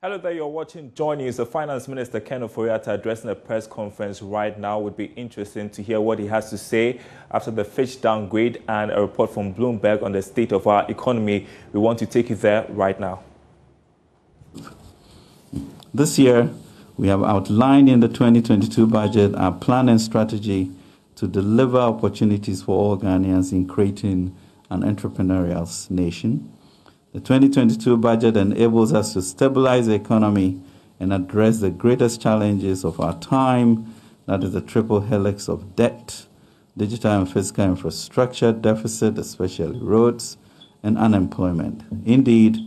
Hello there, you're watching JoyNews. The Finance Minister, Ken Ofori-Atta, addressing a press conference right now. Would be interesting to hear what he has to say after the Fitch downgrade and a report from Bloomberg on the state of our economy. We want to take you there right now. This year, we have outlined in the 2022 budget our plan and strategy to deliver opportunities for all Ghanaians in creating an entrepreneurial nation. The 2022 budget enables us to stabilize the economy and address the greatest challenges of our time, that is the triple helix of debt, digital and physical infrastructure deficit, especially roads, and unemployment. Indeed,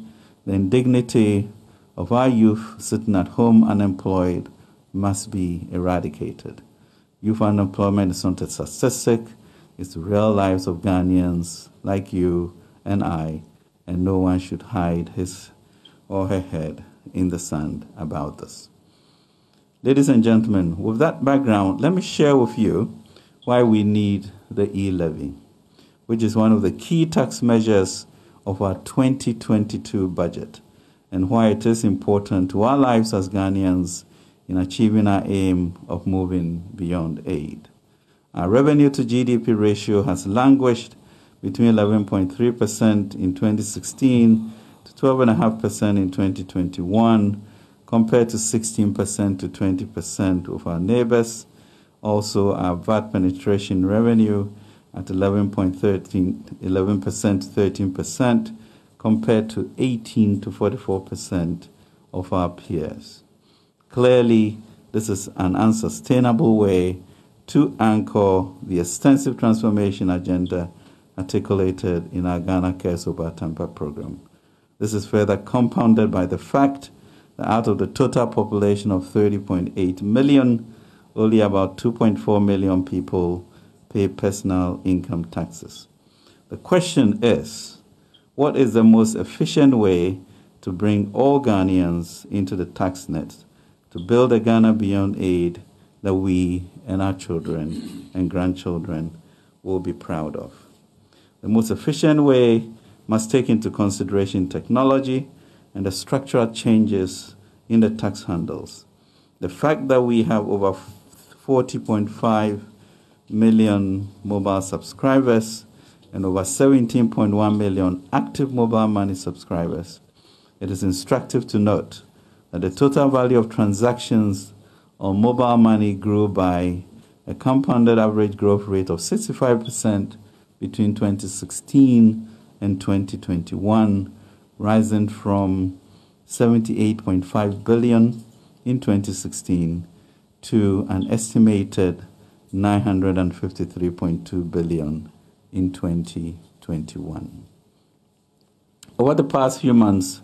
the indignity of our youth sitting at home unemployed must be eradicated. Youth unemployment is not a statistic, it's the real lives of Ghanaians like you and I, and no one should hide his or her head in the sand about this. Ladies and gentlemen, with that background, let me share with you why we need the e-levy, which is one of the key tax measures of our 2022 budget, and why it is important to our lives as Ghanaians in achieving our aim of moving beyond aid. Our revenue to GDP ratio has languished between 11.3% in 2016 to 12.5% in 2021, compared to 16% to 20% of our neighbors. Also, our VAT penetration revenue at 11% to 13%, compared to 18 to 44% of our peers. Clearly, this is an unsustainable way to anchor the extensive transformation agenda articulated in our Ghana Cares Over Tampa program. This is further compounded by the fact that out of the total population of 30.8 million, only about 2.4 million people pay personal income taxes. The question is, what is the most efficient way to bring all Ghanaians into the tax net to build a Ghana beyond aid that we and our children and grandchildren will be proud of? The most efficient way must take into consideration technology and the structural changes in the tax handles. The fact that we have over 40.5 million mobile subscribers and over 17.1 million active mobile money subscribers, it is instructive to note that the total value of transactions on mobile money grew by a compounded average growth rate of 65% between 2016 and 2021, rising from 78.5 billion in 2016 to an estimated 953.2 billion in 2021. Over the past few months,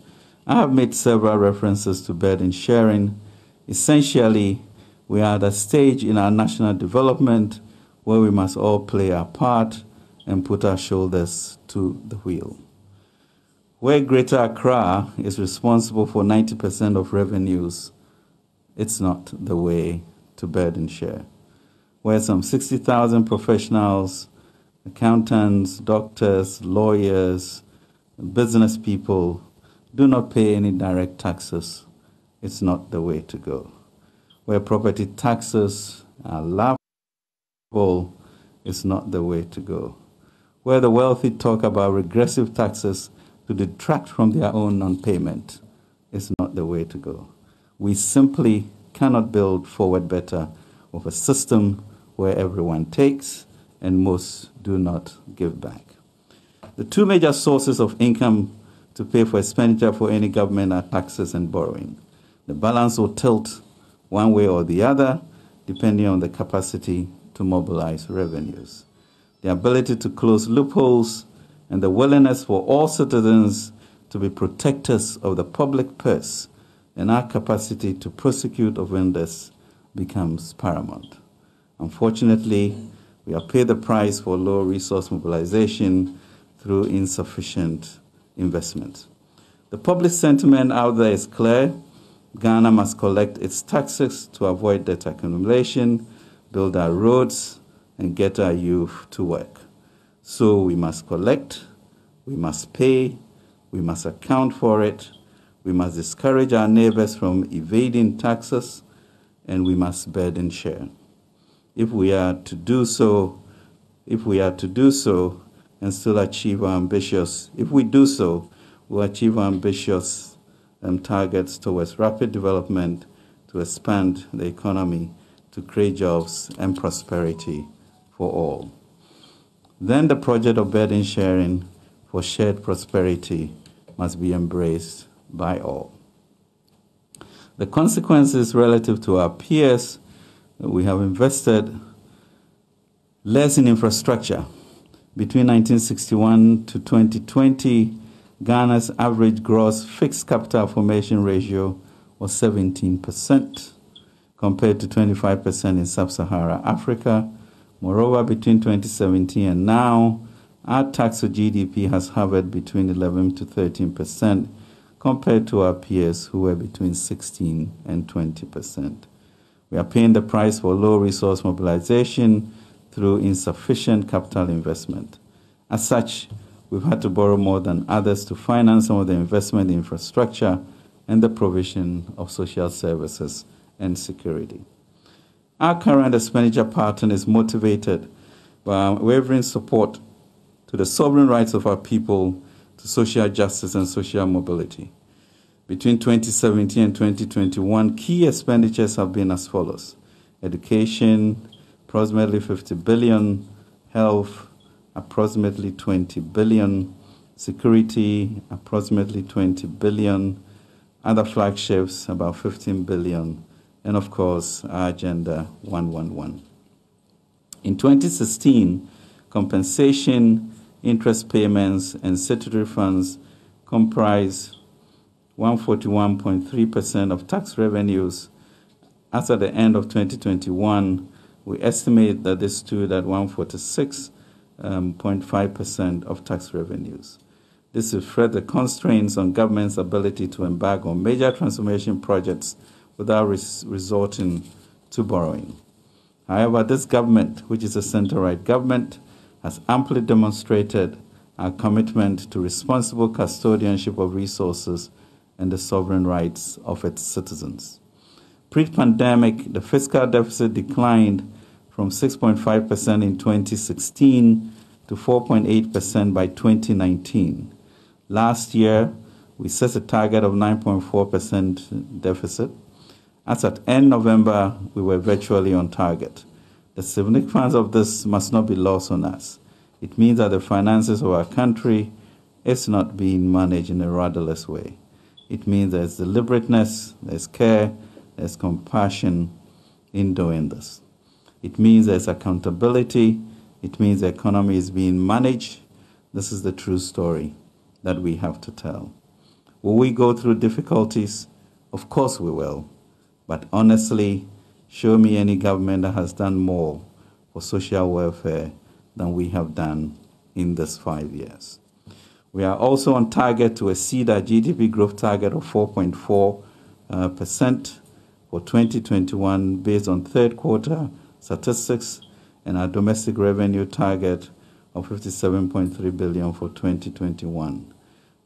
I have made several references to burden sharing. Essentially, we are at a stage in our national development where we must all play our part and put our shoulders to the wheel. Where Greater Accra is responsible for 90% of revenues, it's not the way to burden share. Where some 60,000 professionals, accountants, doctors, lawyers, business people do not pay any direct taxes, it's not the way to go. Where property taxes are laughable, it's not the way to go. Where the wealthy talk about regressive taxes to detract from their own non-payment, it's not the way to go. We simply cannot build forward better with a system where everyone takes and most do not give back. The two major sources of income to pay for expenditure for any government are taxes and borrowing. The balance will tilt one way or the other, depending on the capacity to mobilize revenues. The ability to close loopholes and the willingness for all citizens to be protectors of the public purse and our capacity to prosecute offenders becomes paramount. Unfortunately, we have paid the price for low resource mobilization through insufficient investment. The public sentiment out there is clear. Ghana must collect its taxes to avoid debt accumulation, build our roads, and get our youth to work. So we must collect, we must pay, we must account for it, We must discourage our neighbors from evading taxes, and we must burden share. If we are to do so and still achieve our ambitious, if we do so, we'll achieve our ambitious targets towards rapid development, to expand the economy, to create jobs and prosperity for all. Then the project of burden sharing for shared prosperity must be embraced by all. The consequences relative to our peers: we have invested less in infrastructure. Between 1961 to 2020, Ghana's average gross fixed capital formation ratio was 17%, compared to 25% in sub-Saharan Africa. Moreover, between 2017 and now, our tax to GDP has hovered between 11 to 13%, compared to our peers who were between 16 and 20%. We are paying the price for low resource mobilization through insufficient capital investment. As such, we've had to borrow more than others to finance some of the investment in infrastructure and the provision of social services and security. Our current expenditure pattern is motivated by unwavering support to the sovereign rights of our people, to social justice and social mobility. Between 2017 and 2021, key expenditures have been as follows: education, approximately 50 billion, health, approximately 20 billion, security, approximately 20 billion, other flagships, about 15 billion, and of course, our Agenda 111. In 2016, compensation, interest payments, and statutory funds comprise 141.3% of tax revenues. As at the end of 2021, we estimate that this stood at 146.5% of tax revenues. This reflects the constraints on government's ability to embark on major transformation projects without resorting to borrowing. However, this government, which is a center-right government, has amply demonstrated our commitment to responsible custodianship of resources and the sovereign rights of its citizens. Pre-pandemic, the fiscal deficit declined from 6.5% in 2016 to 4.8% by 2019. Last year, we set a target of 9.4% deficit. As at end November, we were virtually on target. The significance of this must not be lost on us. It means that the finances of our country is not being managed in a rudderless way. It means there's deliberateness, there's care, there's compassion in doing this. It means there's accountability. It means the economy is being managed. This is the true story that we have to tell. Will we go through difficulties? Of course we will. But honestly, show me any government that has done more for social welfare than we have done in this 5 years. We are also on target to exceed our GDP growth target of 4.4% for 2021 based on third quarter statistics, and our domestic revenue target of 57.3 billion for 2021.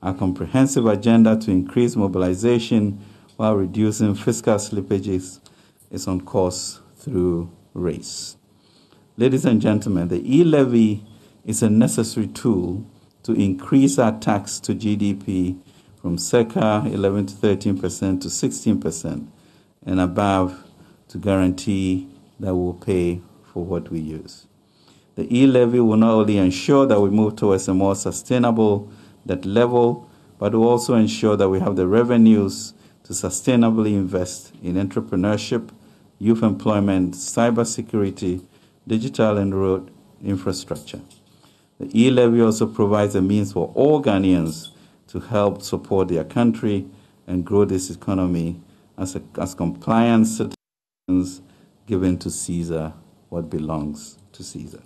Our comprehensive agenda to increase mobilization while reducing fiscal slippages is on course through race. Ladies and gentlemen, the e-levy is a necessary tool to increase our tax to GDP from circa 11 to 13% to 16% and above, to guarantee that we'll pay for what we use. The e-levy will not only ensure that we move towards a more sustainable debt level, but will also ensure that we have the revenues to sustainably invest in entrepreneurship, youth employment, cybersecurity, digital and road infrastructure. The e-levy also provides a means for all Ghanaians to help support their country and grow this economy as compliant citizens, given to Caesar what belongs to Caesar.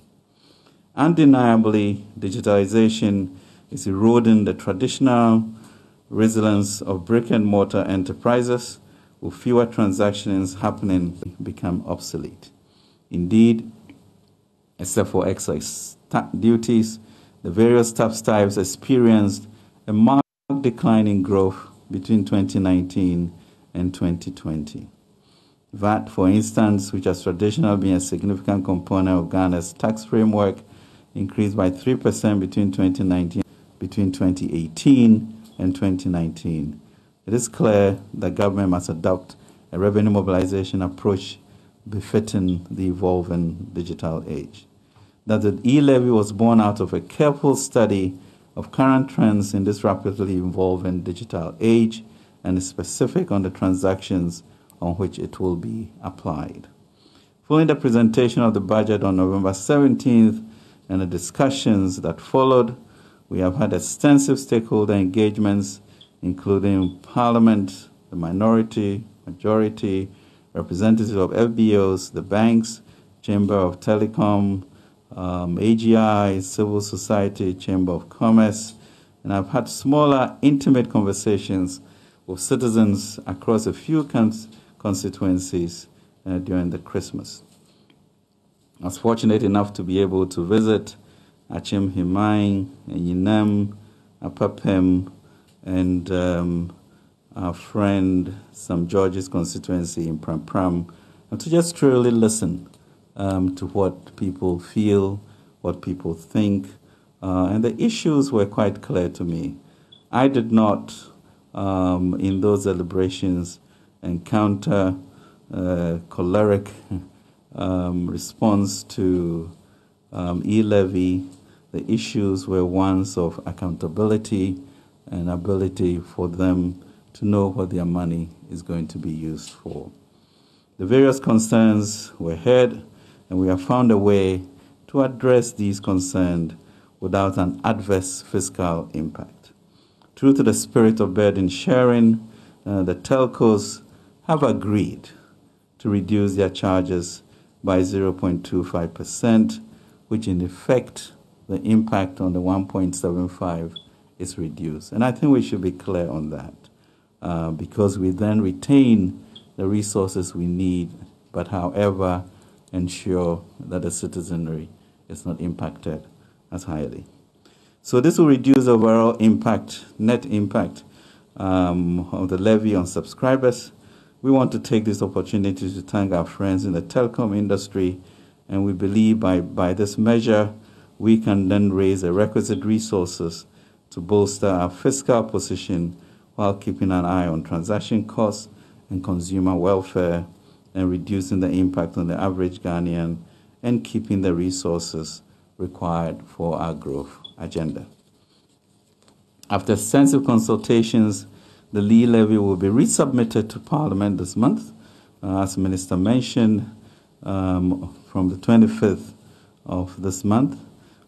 Undeniably, digitalization is eroding the traditional resilience of brick-and-mortar enterprises, with fewer transactions happening become obsolete. Indeed, except for excise duties, the various tax types experienced a marked decline in growth between 2019 and 2020. VAT, for instance, which has traditionally been a significant component of Ghana's tax framework, increased by 3% between 2018 and 2019. It is clear that government must adopt a revenue mobilization approach befitting the evolving digital age. That the e-levy was born out of a careful study of current trends in this rapidly evolving digital age and is specific on the transactions on which it will be applied. Following the presentation of the budget on November 17th and the discussions that followed, we have had extensive stakeholder engagements, including Parliament, the minority, majority, representatives of FBOs, the banks, Chamber of Telecom, AGI, civil society, Chamber of Commerce, and I've had smaller, intimate conversations with citizens across a few constituencies during the Christmas. I was fortunate enough to be able to visit Achim Himain, Yinem, Apapem, and our friend St. George's constituency in Pram, and to just truly listen to what people feel, what people think, and the issues were quite clear to me. I did not, in those deliberations, encounter choleric response to e-levy. The issues were ones of accountability and ability for them to know what their money is going to be used for. The various concerns were heard, and we have found a way to address these concerns without an adverse fiscal impact. True to the spirit of burden sharing, the telcos have agreed to reduce their charges by 0.25%, which in effect, the impact on the 1.75 is reduced. And I think we should be clear on that, because we then retain the resources we need, but however, ensure that the citizenry is not impacted as highly. So this will reduce the overall impact, net impact of the levy on subscribers. We want to take this opportunity to thank our friends in the telecom industry, and we believe by this measure, we can then raise the requisite resources to bolster our fiscal position while keeping an eye on transaction costs and consumer welfare and reducing the impact on the average Ghanaian and keeping the resources required for our growth agenda. After extensive consultations, the Lee levy will be resubmitted to Parliament this month, as the Minister mentioned, from the 25th of this month.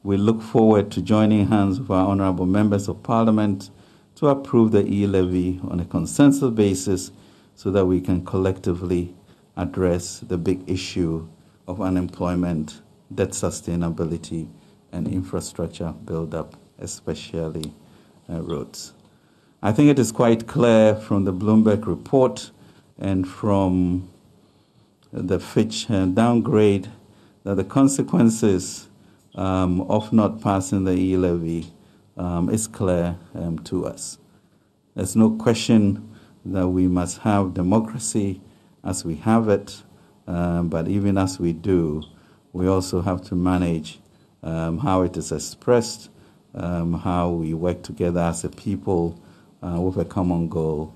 We look forward to joining hands with our honourable members of Parliament to approve the e-levy on a consensus basis so that we can collectively address the big issue of unemployment, debt sustainability, and infrastructure build-up, especially roads. I think it is quite clear from the Bloomberg report and from the Fitch downgrade that the consequences of not passing the e-levy is clear to us. There's no question that we must have democracy as we have it, but even as we do, we also have to manage how it is expressed, how we work together as a people with a common goal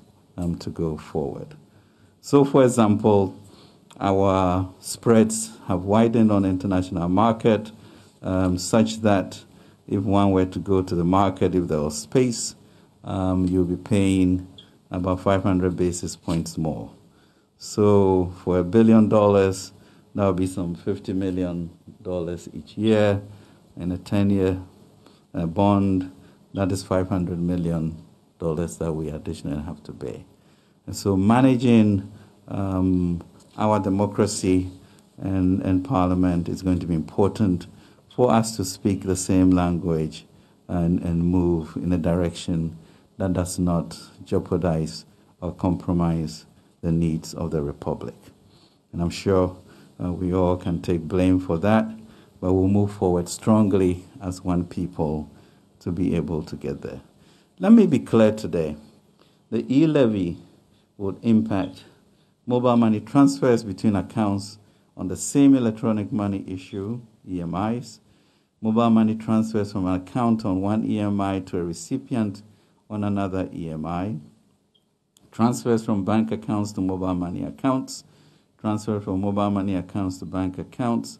to go forward. So, for example, our spreads have widened on the international market such that if one were to go to the market, if there was space, you'll be paying about 500 basis points more. So for $1 billion, that would be some $50 million each year. In a 10-year bond, that is $500 million that we additionally have to pay. And so managing our democracy and Parliament is going to be important for us to speak the same language and move in a direction that does not jeopardize or compromise the needs of the Republic. And I'm sure we all can take blame for that, but we'll move forward strongly as one people to be able to get there. Let me be clear today The e-levy would impact mobile money transfers between accounts on the same electronic money issue, EMIs, mobile money transfers from an account on one EMI to a recipient on another EMI, transfers from bank accounts to mobile money accounts, transfers from mobile money accounts to bank accounts,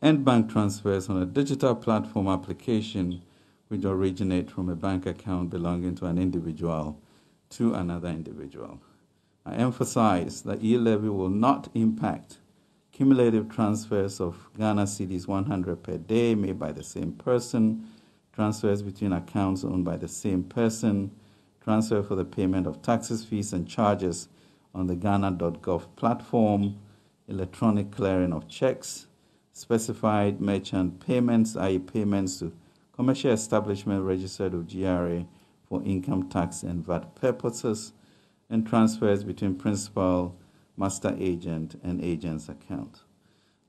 and bank transfers on a digital platform application which originate from a bank account belonging to an individual to another individual. I emphasize that e-levy will not impact cumulative transfers of Ghana cedis 100 per day made by the same person, transfers between accounts owned by the same person, transfer for the payment of taxes, fees, and charges on the Ghana.gov platform, electronic clearing of checks, specified merchant payments, i.e. payments to commercial establishment registered with GRA for income tax and VAT purposes, and transfers between principal, master agent, and agent's account.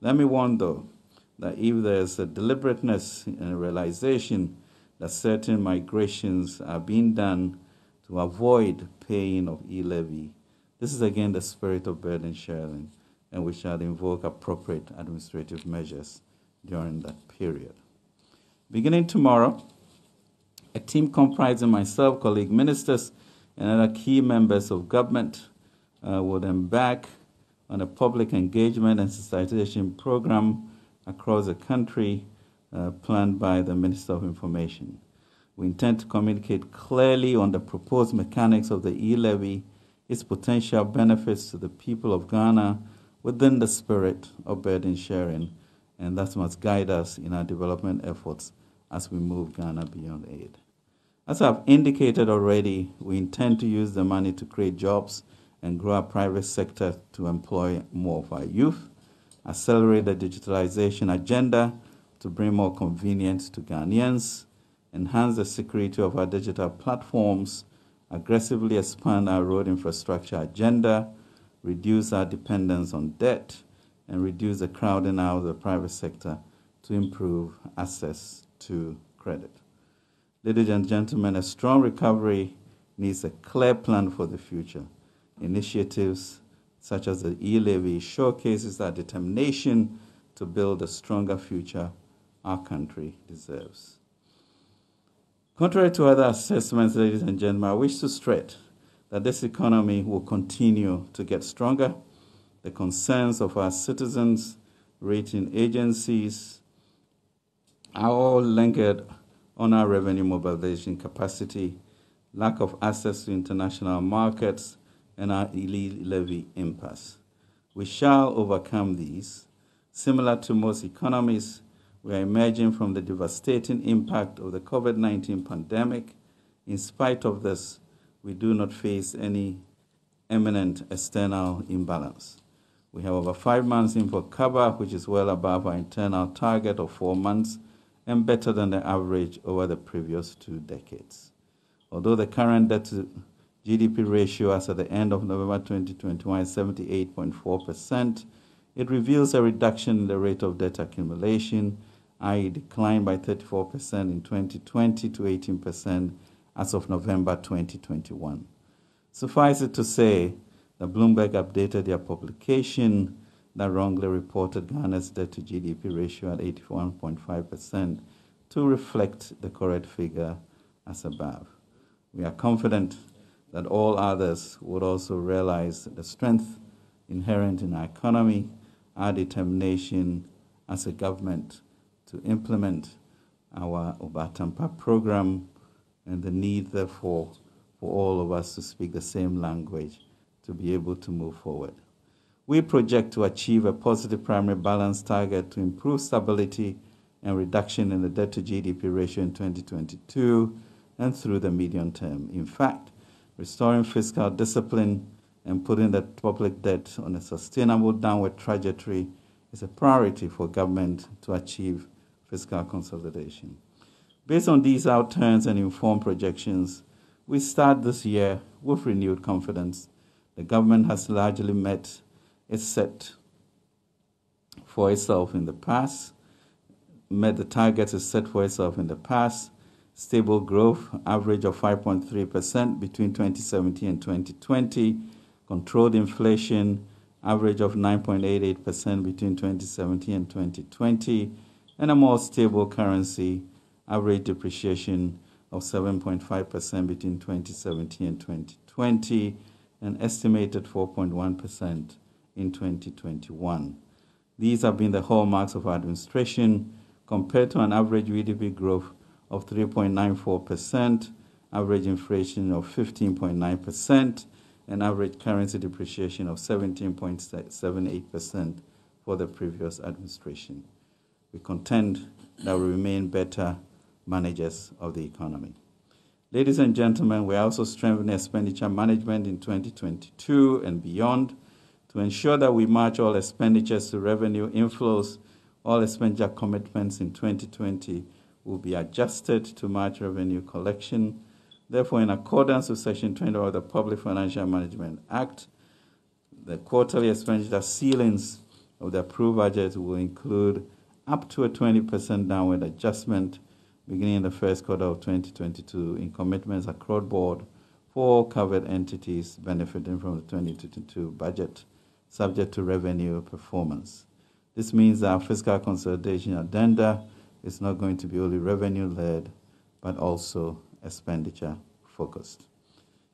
Let me warn, though, that if there's a deliberateness and a realization that certain migrations are being done to avoid paying of e-levy, this is again the spirit of burden sharing, and we shall invoke appropriate administrative measures during that period. Beginning tomorrow, a team comprising myself, colleague ministers, and other key members of government would embark on a public engagement and sensitization program across the country planned by the Minister of Information. We intend to communicate clearly on the proposed mechanics of the e-levy, its potential benefits to the people of Ghana within the spirit of burden sharing, and that must guide us in our development efforts as we move Ghana beyond aid. As I've indicated already, we intend to use the money to create jobs and grow our private sector to employ more of our youth, accelerate the digitalization agenda to bring more convenience to Ghanaians, enhance the security of our digital platforms, aggressively expand our road infrastructure agenda, reduce our dependence on debt, and reduce the crowding out of the private sector to improve access to credit. Ladies and gentlemen, a strong recovery needs a clear plan for the future. Initiatives such as the e-levy showcases our determination to build a stronger future our country deserves. Contrary to other assessments, ladies and gentlemen, I wish to stress that this economy will continue to get stronger. The concerns of our citizens, rating agencies, are all linked on our revenue mobilization capacity, lack of access to international markets, and our levy impasse. We shall overcome these. Similar to most economies, we are emerging from the devastating impact of the COVID-19 pandemic. In spite of this, we do not face any imminent external imbalance. We have over 5 months import cover, which is well above our internal target of 4 months and better than the average over the previous 2 decades. Although the current debt to GDP ratio as at the end of November 2021 is 78.4%, it reveals a reduction in the rate of debt accumulation, i.e. declined by 34% in 2020 to 18% as of November 2021. Suffice it to say that Bloomberg updated their publication that wrongly reported Ghana's debt to GDP ratio at 81.5% to reflect the correct figure as above. We are confident that all others would also realize the strength inherent in our economy, our determination as a government to implement our Obatampa program, and the need, therefore, for all of us to speak the same language to be able to move forward. We project to achieve a positive primary balance target to improve stability and reduction in the debt to GDP ratio in 2022 and through the medium term. In fact, restoring fiscal discipline and putting the public debt on a sustainable downward trajectory is a priority for government to achieve fiscal consolidation. Based on these outturns and informed projections, we start this year with renewed confidence. The government has largely met its set for itself in the past, met the targets it set for itself in the past, Stable growth, average of 5.3% between 2017 and 2020. Controlled inflation, average of 9.88% between 2017 and 2020. And a more stable currency, average depreciation of 7.5% between 2017 and 2020, and estimated 4.1% in 2021. These have been the hallmarks of our administration, compared to an average GDP growth of 3.94%, average inflation of 15.9%, and average currency depreciation of 17.78% for the previous administration. We contend that we remain better managers of the economy. Ladies and gentlemen, we are also strengthening expenditure management in 2022 and beyond to ensure that we match all expenditures to revenue inflows. All expenditure commitments in 2020 will be adjusted to match revenue collection. Therefore, in accordance with Section 20 of the Public Financial Management Act, the quarterly expenditure ceilings of the approved budget will include up to a 20% downward adjustment beginning in the first quarter of 2022 in commitments across board for all covered entities benefiting from the 2022 budget, subject to revenue performance. This means that our fiscal consolidation addenda is not going to be only revenue-led, but also expenditure-focused.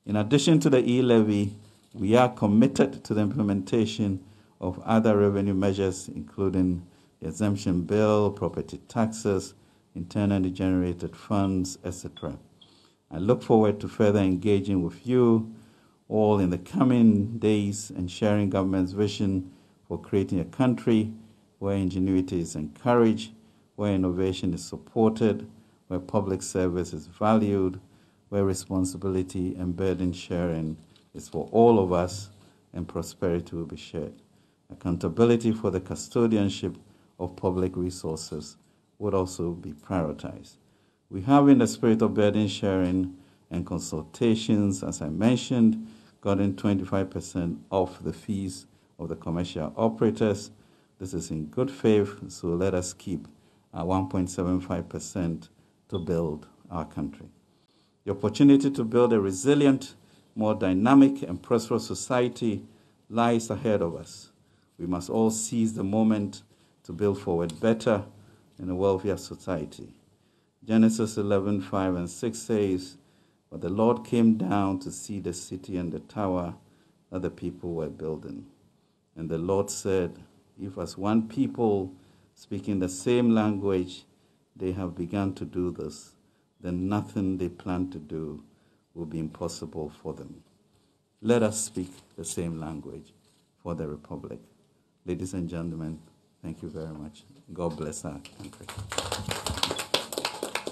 In addition to the e-levy, we are committed to the implementation of other revenue measures, including the exemption bill, property taxes, internally generated funds, etc. I look forward to further engaging with you all in the coming days and sharing government's vision for creating a country where ingenuity is encouraged, where innovation is supported, where public service is valued, where responsibility and burden sharing is for all of us and prosperity will be shared. Accountability for the custodianship of public resources would also be prioritized. We have, in the spirit of burden sharing and consultations, as I mentioned, gotten 25% off the fees of the commercial operators. This is in good faith, so let us keep our 1.75% to build our country. The opportunity to build a resilient, more dynamic and prosperous society lies ahead of us. We must all seize the moment to build forward better and a wealthier society. Genesis 11:5 and 6 says, "But the Lord came down to see the city and the tower that the people were building. And the Lord said, if as one people speaking the same language they have begun to do this, then nothing they plan to do will be impossible for them." Let us speak the same language for the Republic. Ladies and gentlemen, thank you very much. God bless our country.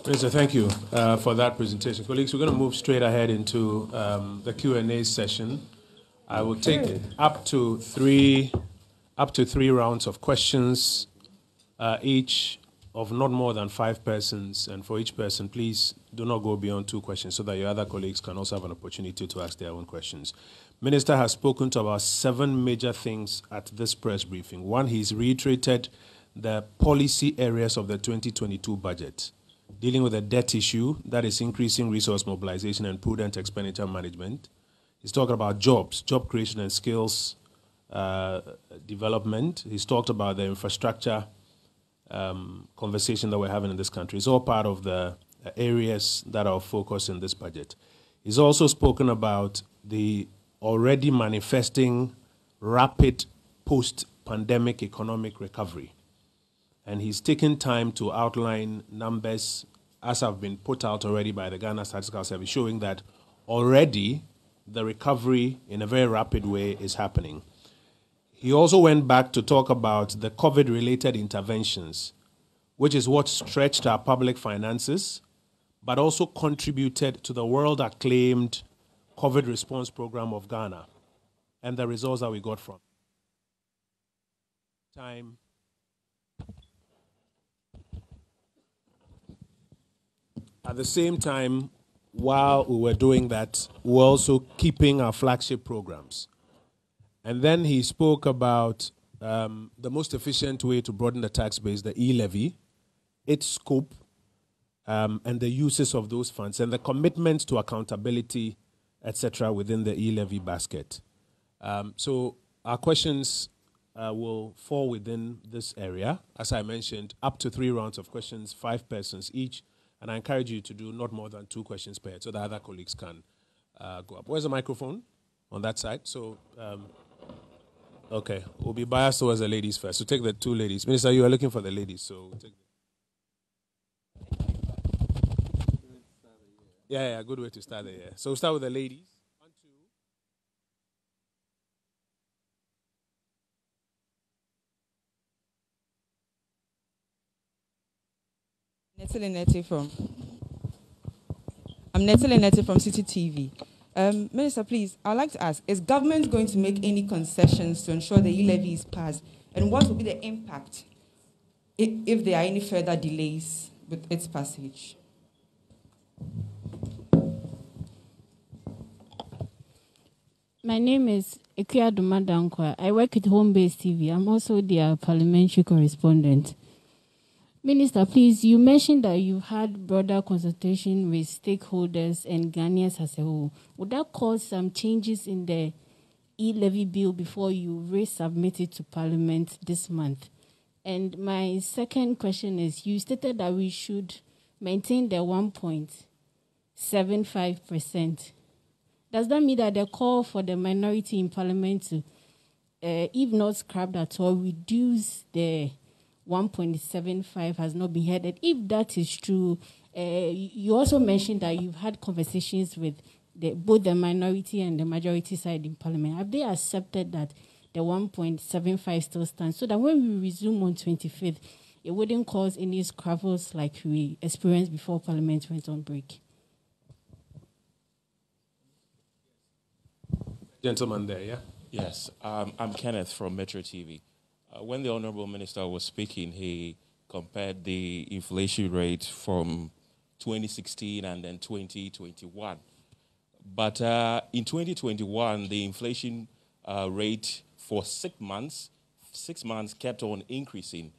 Minister, thank you for that presentation. Colleagues, we're going to move straight ahead into the Q&A session. I will take up to three rounds of questions, each of not more than 5 persons. And for each person, please do not go beyond 2 questions so that your other colleagues can also have an opportunity to ask their own questions. Minister has spoken to about 7 major things at this press briefing. One, he's reiterated the policy areas of the 2022 budget, dealing with the debt issue, that is increasing resource mobilization and prudent expenditure management. He's talking about jobs, job creation and skills development. He's talked about the infrastructure conversation that we're having in this country. It's all part of the areas that are of focus in this budget. He's also spoken about the already manifesting rapid post-pandemic economic recovery. And he's taken time to outline numbers, as have been put out already by the Ghana Statistical Service, showing that already the recovery in a very rapid way is happening. He also went back to talk about the COVID-related interventions, which is what stretched our public finances, but also contributed to the world-acclaimed COVID response program of Ghana and the results that we got from time. At the same time, while we were doing that, we were also keeping our flagship programs. And then he spoke about the most efficient way to broaden the tax base, the e-levy, its scope, and the uses of those funds and the commitment to accountability, etc., within the e-levy basket. So our questions will fall within this area. As I mentioned, up to 3 rounds of questions, 5 persons each, and I encourage you to do not more than 2 questions per head so the other colleagues can go up. Where's the microphone? On that side. So, okay, we'll be biased towards the ladies first. So take the 2 ladies. Minister, you are looking for the ladies, so we'll take Yeah, good way to start the year. So we'll start with the ladies. 1, 2. I'm Nettle Neti from City TV. Minister, please, I'd like to ask, is government going to make any concessions to ensure the e-levy is passed? And what will be the impact if there are any further delays with its passage? My name is Ikuya Dumadankwa. I work at Home Base TV. I'm also their parliamentary correspondent. Minister, please, you mentioned that you had broader consultation with stakeholders and Ghanaians as a whole. Would that cause some changes in the e-levy bill before you resubmit it to Parliament this month? And my second question is, you stated that we should maintain the 1.75%. Does that mean that the call for the minority in Parliament to, if not scrapped at all, reduce the 1.75 has not been heard? And if that is true, you also mentioned that you've had conversations with both the minority and the majority side in Parliament. Have they accepted that the 1.75 still stands, so that when we resume on 25th, it wouldn't cause any scrabbles like we experienced before Parliament went on break? Gentleman there, yeah? Yes, I'm Kenneth from Metro TV. When the Honorable Minister was speaking, he compared the inflation rate from 2016 and then 2021. But in 2021, the inflation rate for 6 months kept on increasing.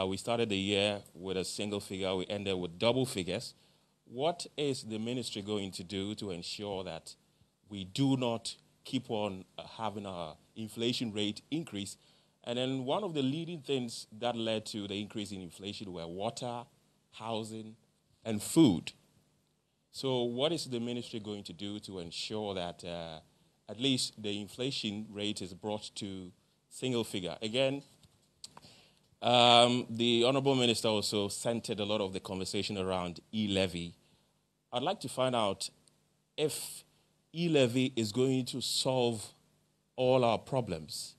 We started the year with a single figure, we ended with double figures. What is the ministry going to do to ensure that we do not keep on having our inflation rate increase? And then one of the leading things that led to the increase in inflation were water, housing, and food. So what is the ministry going to do to ensure that at least the inflation rate is brought to single figure? Again, the Honorable Minister also centered a lot of the conversation around e-levy. I'd like to find out if e-levy is going to solve all our problems.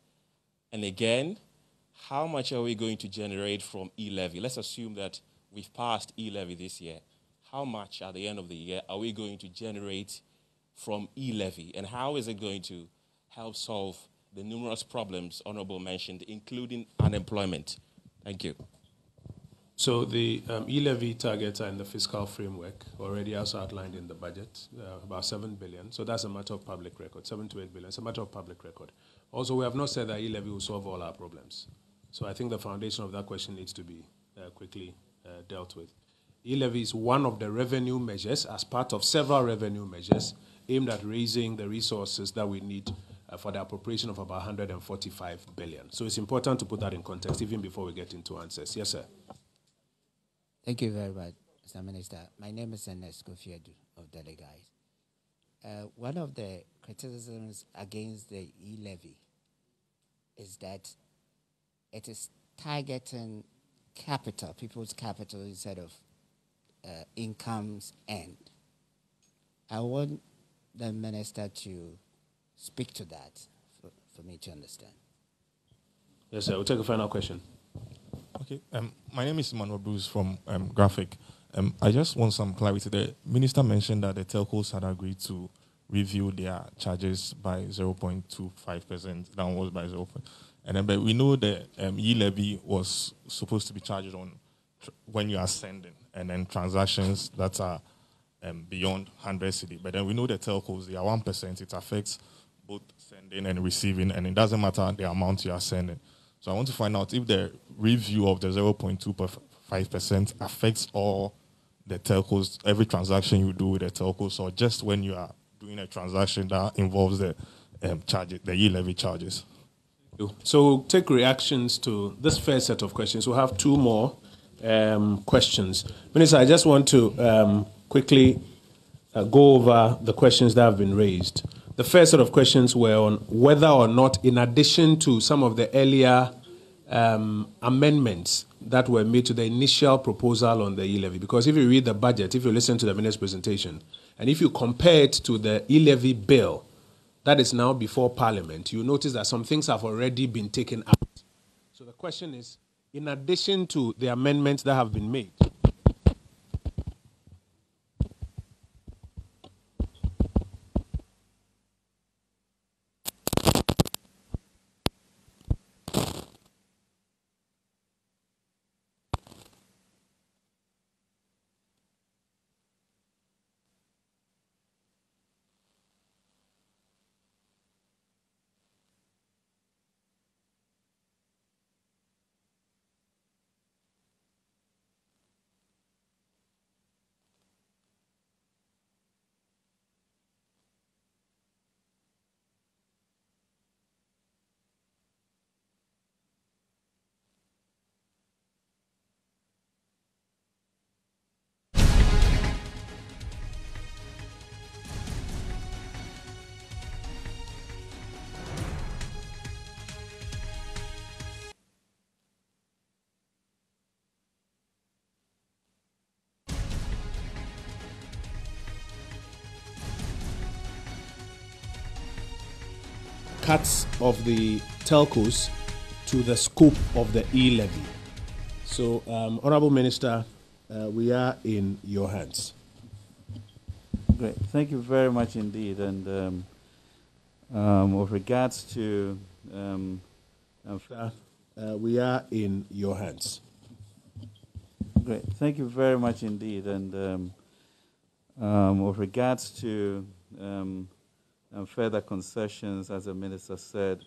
And again, how much are we going to generate from e-levy? Let's assume that we've passed e-levy this year. How much at the end of the year are we going to generate from e-levy? And how is it going to help solve the numerous problems Honorable mentioned, including unemployment? Thank you. So the e-levy targets are in the fiscal framework, already as outlined in the budget, about 7 billion. So that's a matter of public record, 7 to 8 billion. It's a matter of public record. Also, we have not said that e-levy will solve all our problems. So I think the foundation of that question needs to be quickly dealt with. E-levy is one of the revenue measures, as part of several revenue measures, aimed at raising the resources that we need for the appropriation of about 145 billion. So it's important to put that in context, even before we get into answers. Yes, sir. Thank you very much, Mr. Minister. My name is Ernest Kofiedu of Delegate. One of the criticisms against the e-levy is that it is targeting capital, people's capital, instead of incomes earned. I want the minister to speak to that for me to understand. Yes, sir. We'll take a final question. Okay. My name is Emmanuel Bruce from Graphic. I just want some clarity. The minister mentioned that the telcos had agreed to review their charges by 0.25%, downwards by 0. And then, but we know the e-levy was supposed to be charged on when you are sending, and then transactions that are beyond 100 cedi. But then we know the telcos, they are 1%. It affects both sending and receiving, and it doesn't matter the amount you are sending. So I want to find out if the review of the 0.25% affects all the telcos, every transaction you do with the telcos, or just when you are doing a transaction that involves the charges, the e-levy charges? So we'll take reactions to this first set of questions. We'll have two more questions. Minister, I just want to quickly go over the questions that have been raised. The first set of questions were on whether or not, in addition to some of the earlier amendments that were made to the initial proposal on the e-levy, because if you read the budget, if you listen to the minister's presentation, and if you compare it to the e-levy bill that is now before Parliament, you notice that some things have already been taken out. So the question is, in addition to the amendments that have been made, cuts of the telcos to the scope of the e-levy. So, Honorable Minister, we are in your hands. Great. Thank you very much indeed. And with regards to... we are in your hands. Great. Thank you very much indeed. And with regards to further concessions, as the Minister said,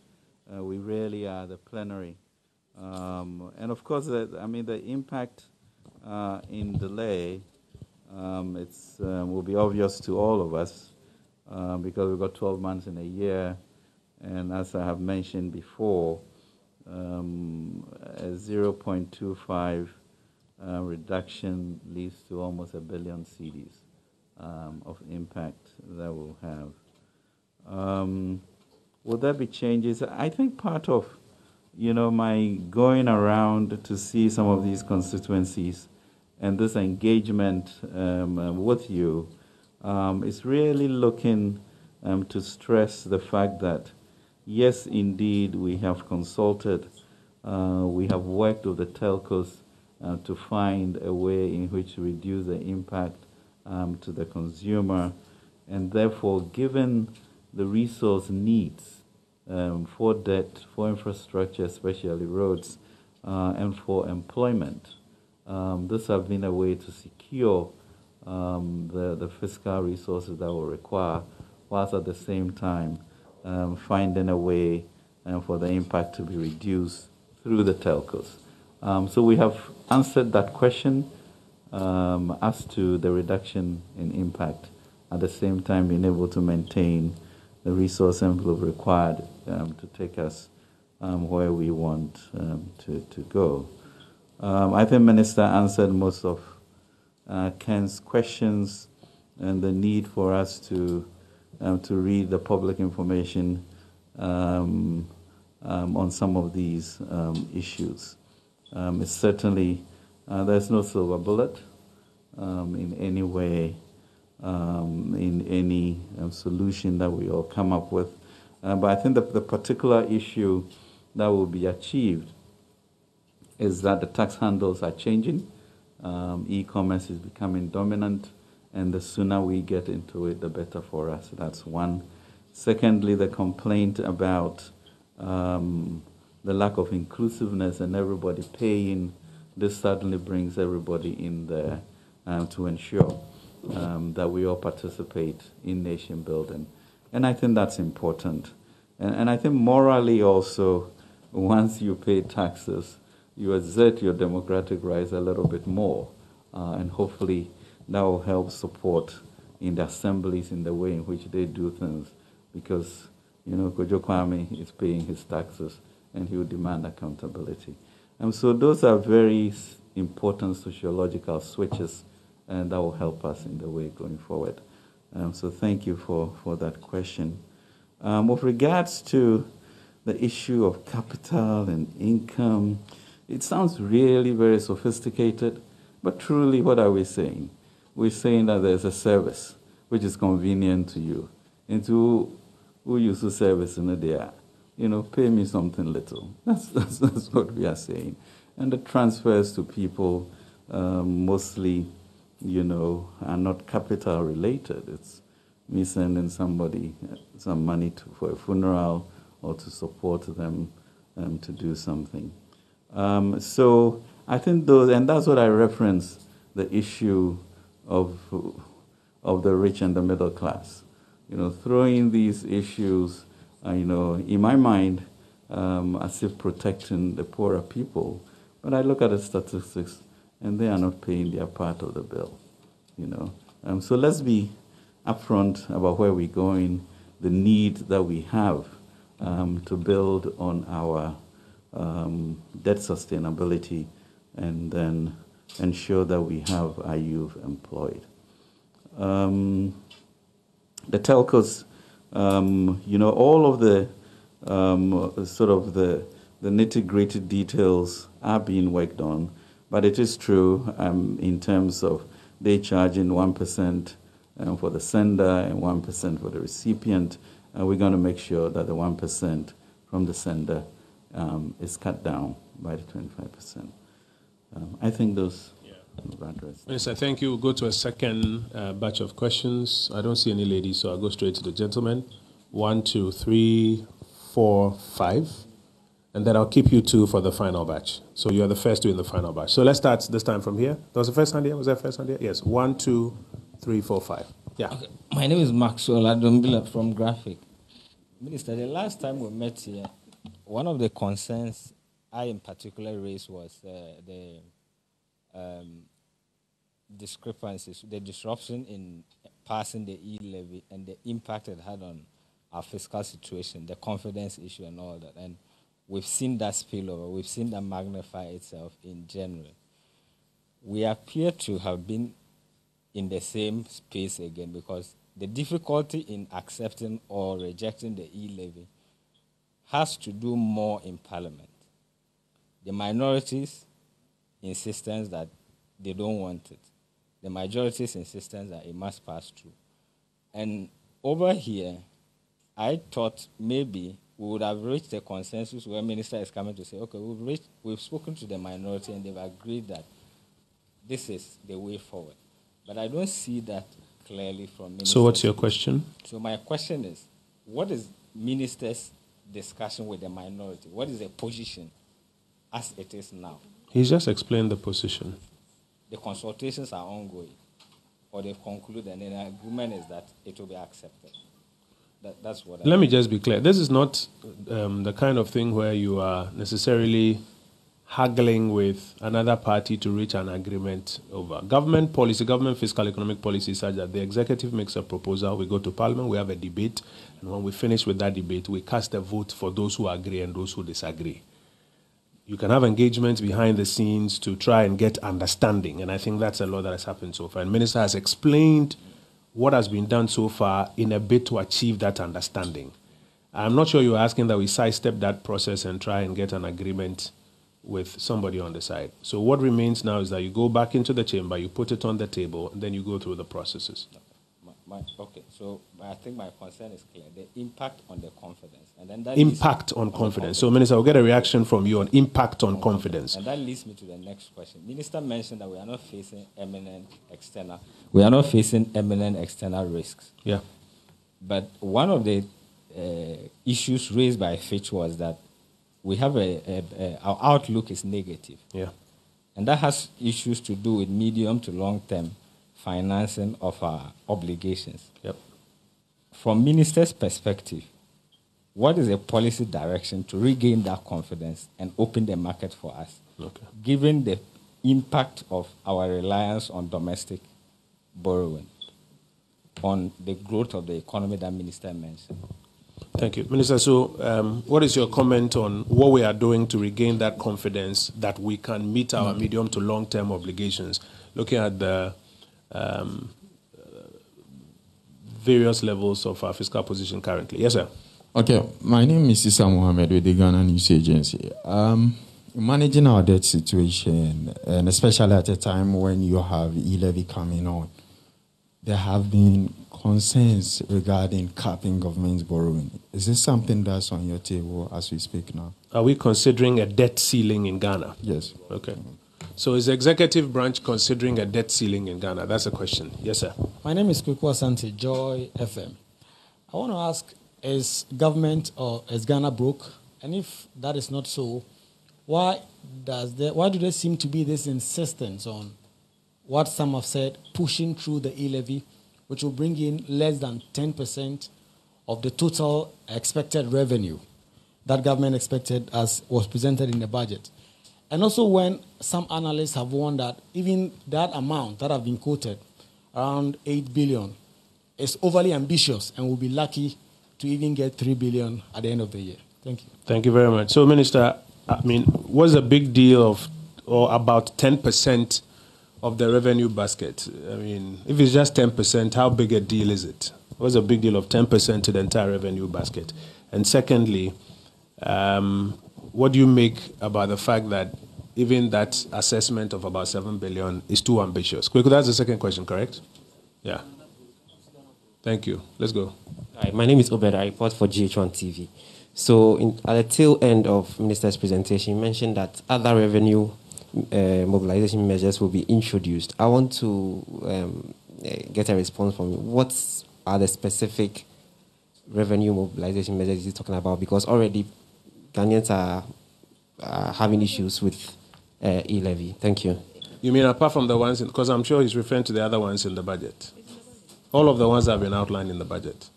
we really are the plenary. And of course, the impact in delay will be obvious to all of us because we've got 12 months in a year. And as I have mentioned before, a 0.25 reduction leads to almost 1 billion cedis of impact that will have. Will there be changes? I think part of, my going around to see some of these constituencies and this engagement with you is really looking to stress the fact that, yes, indeed, we have consulted, we have worked with the telcos to find a way in which to reduce the impact to the consumer, and therefore, given the resource needs for debt, for infrastructure, especially roads, and for employment. This has been a way to secure the fiscal resources that will require, whilst at the same time finding a way for the impact to be reduced through the telcos. So we have answered that question as to the reduction in impact, at the same time being able to maintain the resource envelope required to take us where we want to go. I think Minister answered most of Ken's questions and the need for us to read the public information on some of these issues. It's certainly, there's no silver bullet in any way, in any solution that we all come up with. But I think that the particular issue that will be achieved is that the tax handles are changing. E-commerce is becoming dominant, and the sooner we get into it, the better for us. That's one. Secondly, the complaint about the lack of inclusiveness and everybody paying, this certainly brings everybody in there to ensure that we all participate in nation building. And I think that's important. And I think morally also, once you pay taxes, you exert your democratic rights a little bit more. And hopefully that will help support in the assemblies in the way in which they do things, because, Kojo Kwame is paying his taxes and he will demand accountability. And so those are very important sociological switches, and that will help us in the way going forward. So thank you for that question. With regards to the issue of capital and income, it sounds really very sophisticated, but truly what are we saying? We're saying that there's a service which is convenient to you, and to who use the service in a day, pay me something little. That's what we are saying. And the transfers to people mostly, are not capital related. It's me sending somebody some money for a funeral or to support them to do something. So I think those, and that's what I reference, the issue of the rich and the middle class. Throwing these issues, in my mind, as if protecting the poorer people. But I look at the statistics, and they are not paying their part of the bill. So let's be upfront about where we're going, the need that we have to build on our debt sustainability, and then ensure that we have our youth employed. The telcos, all of the sort of the nitty-gritty details are being worked on, but it is true in terms of they charging 1% for the sender and 1% for the recipient. We're going to make sure that the 1% from the sender is cut down by the 25%. I think those are addressed. Minister, thank you. We'll go to a second batch of questions. I don't see any ladies, so I'll go straight to the gentleman. 1, 2, 3, 4, 5. And then I'll keep you 2 for the final batch. So you're the first 2 in the final batch. So let's start this time from here. There was the first hand here? Was there a first hand here? Yes. 1, 2, 3, 4, 5. Yeah. Okay. My name is Maxwell Adombila from Graphic. Minister, the last time we met here, one of the concerns I in particular raised was the discrepancies, the disruption in passing the e-levy and the impact it had on our fiscal situation, the confidence issue and all that. And we've seen that spill over. We've seen that magnify itself in January. We appear to have been in the same space again, because the difficulty in accepting or rejecting the e-levy has to do more in Parliament. The minorities' insistence that they don't want it. The majority's insistence that it must pass through. And over here, I thought maybe we would have reached a consensus where Minister is coming to say, okay, we've spoken to the minority and they've agreed that this is the way forward. But I don't see that clearly from Minister. So what's your question? So my question is, what is Minister's discussion with the minority? What is the position as it is now? He's just explained the position. The consultations are ongoing, or they've concluded, and the agreement is that it will be accepted. That's what Let me just be clear. This is not the kind of thing where you are necessarily haggling with another party to reach an agreement over. Government policy, government fiscal economic policy is such that the executive makes a proposal, we go to Parliament, we have a debate, and when we finish with that debate, we cast a vote for those who agree and those who disagree. You can have engagements behind the scenes to try and get understanding, and I think that's a lot that has happened so far. And Minister has explained what has been done so far in a bid to achieve that understanding. I'm not sure you're asking that we sidestep that process and try and get an agreement with somebody on the side. So what remains now is that you go back into the chamber, you put it on the table, and then you go through the processes. Okay, so I think my concern is clear. The impact on the confidence. And then that impact on confidence. So, Minister, I'll get a reaction from you on impact on confidence. And that leads me to the next question. Minister mentioned that we are not facing imminent external risks. Yeah. But one of the issues raised by Fitch was that we have our outlook is negative. Yeah. And that has issues to do with medium to long-term financing of our obligations. Yep. From Minister's perspective, what is the policy direction to regain that confidence and open the market for us, okay, given the impact of our reliance on domestic borrowing on the growth of the economy that Minister mentioned. Thank you. Minister, so what is your comment on what we are doing to regain that confidence that we can meet our medium to long-term obligations, looking at the various levels of our fiscal position currently? Yes, sir. Okay, my name is Issa Mohammed with the Ghana News Agency. Managing our debt situation, and especially at a time when you have e-levy coming on, there have been concerns regarding capping government borrowing. Is this something that's on your table as we speak now? Are we considering a debt ceiling in Ghana? Yes. Okay. So is the executive branch considering a debt ceiling in Ghana? That's a question. Yes, sir. My name is Kweku Asante, Joy FM. I want to ask, is government or is Ghana broke? And if that is not so, why do there seem to be this insistence on what some have said, pushing through the e-levy, which will bring in less than 10% of the total expected revenue that government expected as was presented in the budget? And also when some analysts have warned that even that amount that have been quoted, around 8 billion, is overly ambitious and will be lucky to even get 3 billion at the end of the year. Thank you. Thank you very much. So, Minister, I mean, what's the big deal of, or about 10% of the revenue basket? I mean, if it's just 10%, how big a deal is it? What's the big deal of 10% to the entire revenue basket? And secondly, what do you make about the fact that even that assessment of about 7 billion is too ambitious? Quick, that's the second question, correct? Yeah. Thank you. Let's go. Hi, my name is Obed. I report for GH1 TV. So at the tail end of Minister's presentation, he mentioned that other revenue mobilization measures will be introduced. I want to get a response from you. What are the specific revenue mobilization measures he's talking about? Because already Ghanaians are having issues with e-levy. Thank you. You mean apart from the ones, because I'm sure he's referring to the other ones in the budget. All of the ones that have been outlined in the budget.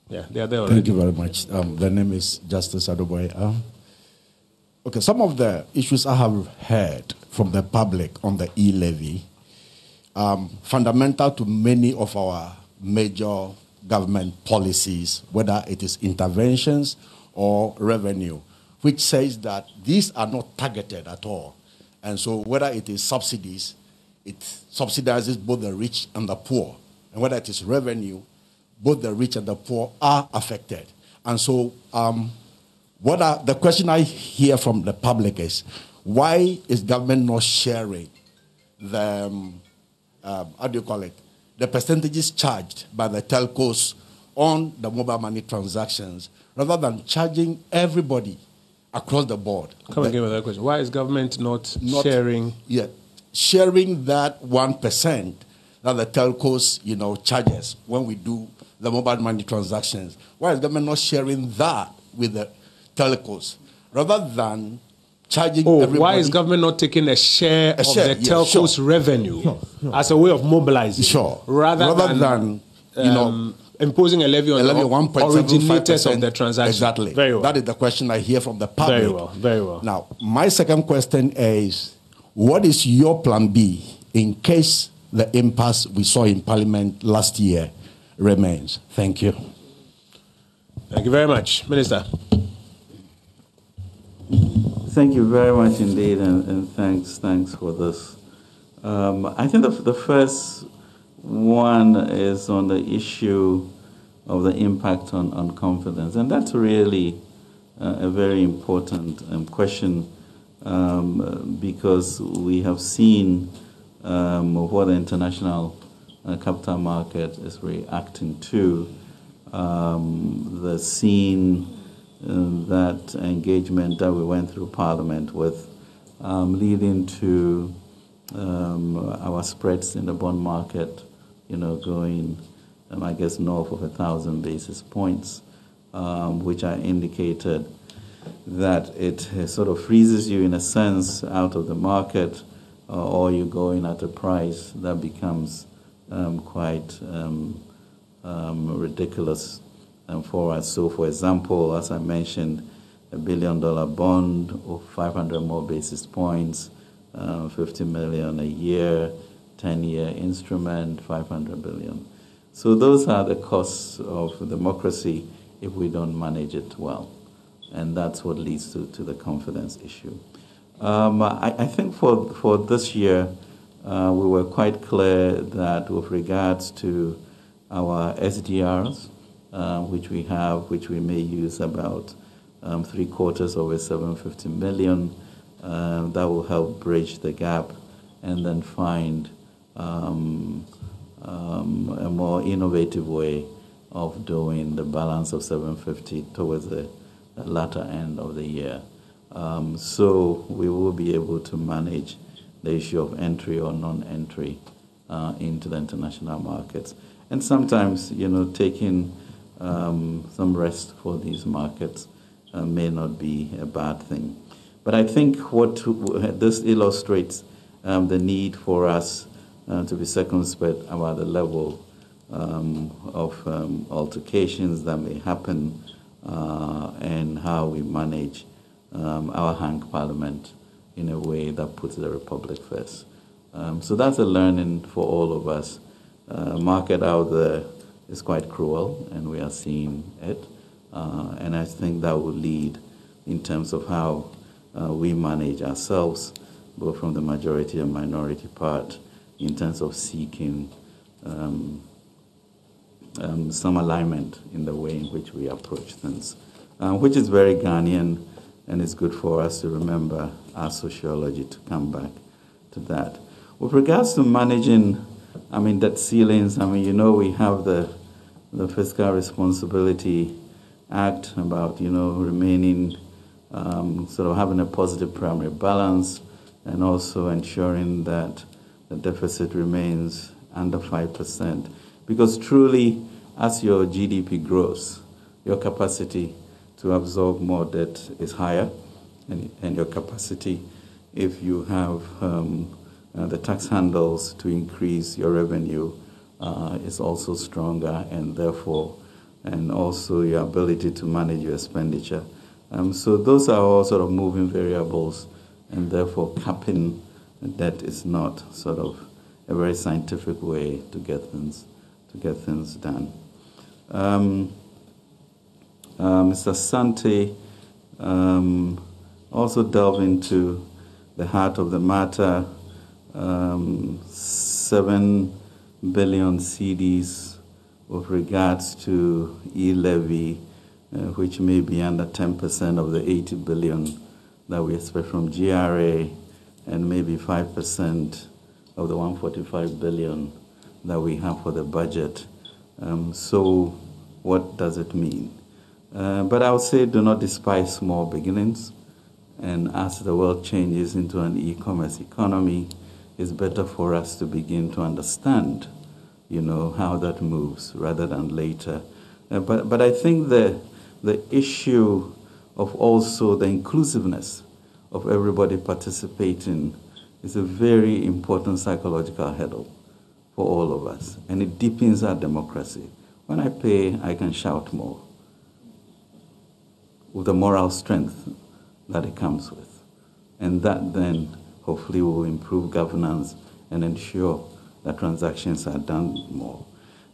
Yeah, they are there already. Thank you very much. The name is Justice Adoboy. Okay, some of the issues I have heard from the public on the e-levy, fundamental to many of our major government policies, whether it is interventions or revenue, which says that these are not targeted at all. And so whether it is subsidies, it subsidizes both the rich and the poor. And whether it is revenue, both the rich and the poor are affected. And so the question I hear from the public is, why is government not sharing the, the percentages charged by the telcos on the mobile money transactions, rather than charging everybody across the board? Come again with that question. Why is government not sharing? Yeah, sharing that 1% that the telcos, charges when we do the mobile money transactions. Why is government not sharing that with the telcos, rather than charging everybody? Why is government not taking a share of the telcos' revenue as a way of mobilizing? Sure. Rather than imposing a levy on originators of the transaction. Exactly. Very well. That is the question I hear from the public. Very well. Very well. Now, my second question is, what is your plan B in case the impasse we saw in Parliament last year remains? Thank you. Thank you very much. Minister. Thank you very much indeed, and thanks for this. I think the first one is on the issue of the impact on confidence, and that's really a very important question because we have seen what the international capital market is reacting to. The scene, that engagement that we went through Parliament with, leading to our spreads in the bond market, going, I guess, north of 1,000 basis points, which I indicated that it sort of freezes you in a sense out of the market, or you go in at a price that becomes quite ridiculous for us. So, for example, as I mentioned, $1 billion bond of 500 more basis points, 50 million a year, 10-year instrument, 500 billion. So those are the costs of democracy if we don't manage it well. And that's what leads to the confidence issue. I think for this year, we were quite clear that with regards to our SDRs, which we have, which we may use about 3/4 of a 750 million, that will help bridge the gap and then find a more innovative way of doing the balance of 750 towards the latter end of the year. So we will be able to manage the issue of entry or non-entry into the international markets. And sometimes, taking some rest for these markets may not be a bad thing. But I think what this illustrates the need for us to be circumspect about the level of altercations that may happen and how we manage our hang parliament in a way that puts the republic first. So that's a learning for all of us. Market out there is quite cruel, and we are seeing it. And I think that will lead in terms of how we manage ourselves, both from the majority and minority part, in terms of seeking some alignment in the way in which we approach things, which is very Ghanaian, and it's good for us to remember our sociology to come back to that. With regards to managing, debt ceilings, we have the Fiscal Responsibility Act about, remaining, sort of having a positive primary balance and also ensuring that the deficit remains under 5%. Because truly, as your GDP grows, your capacity to absorb more debt is higher, and your capacity, if you have the tax handles to increase your revenue, is also stronger, and therefore, and also your ability to manage your expenditure. So those are all sort of moving variables, and therefore capping debt is not sort of a very scientific way to get things done. Mr. Sante also delved into the heart of the matter. 7 billion CDs with regards to e-levy, which may be under 10% of the 80 billion that we expect from GRA, and maybe 5% of the 145 billion that we have for the budget. So what does it mean? But I would say do not despise small beginnings. And as the world changes into an e-commerce economy, it's better for us to begin to understand, how that moves rather than later. But I think the issue of also the inclusiveness of everybody participating is a very important psychological hurdle for all of us, and it deepens our democracy. When I pay, I can shout more with the moral strength that it comes with. And that then hopefully will improve governance and ensure that transactions are done more.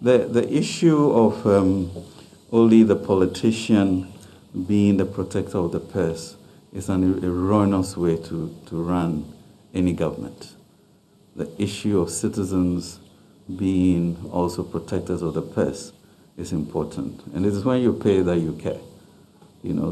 The issue of only the politician being the protector of the purse is an erroneous way to run any government. The issue of citizens being also protectors of the purse is important. And it is when you pay that you care.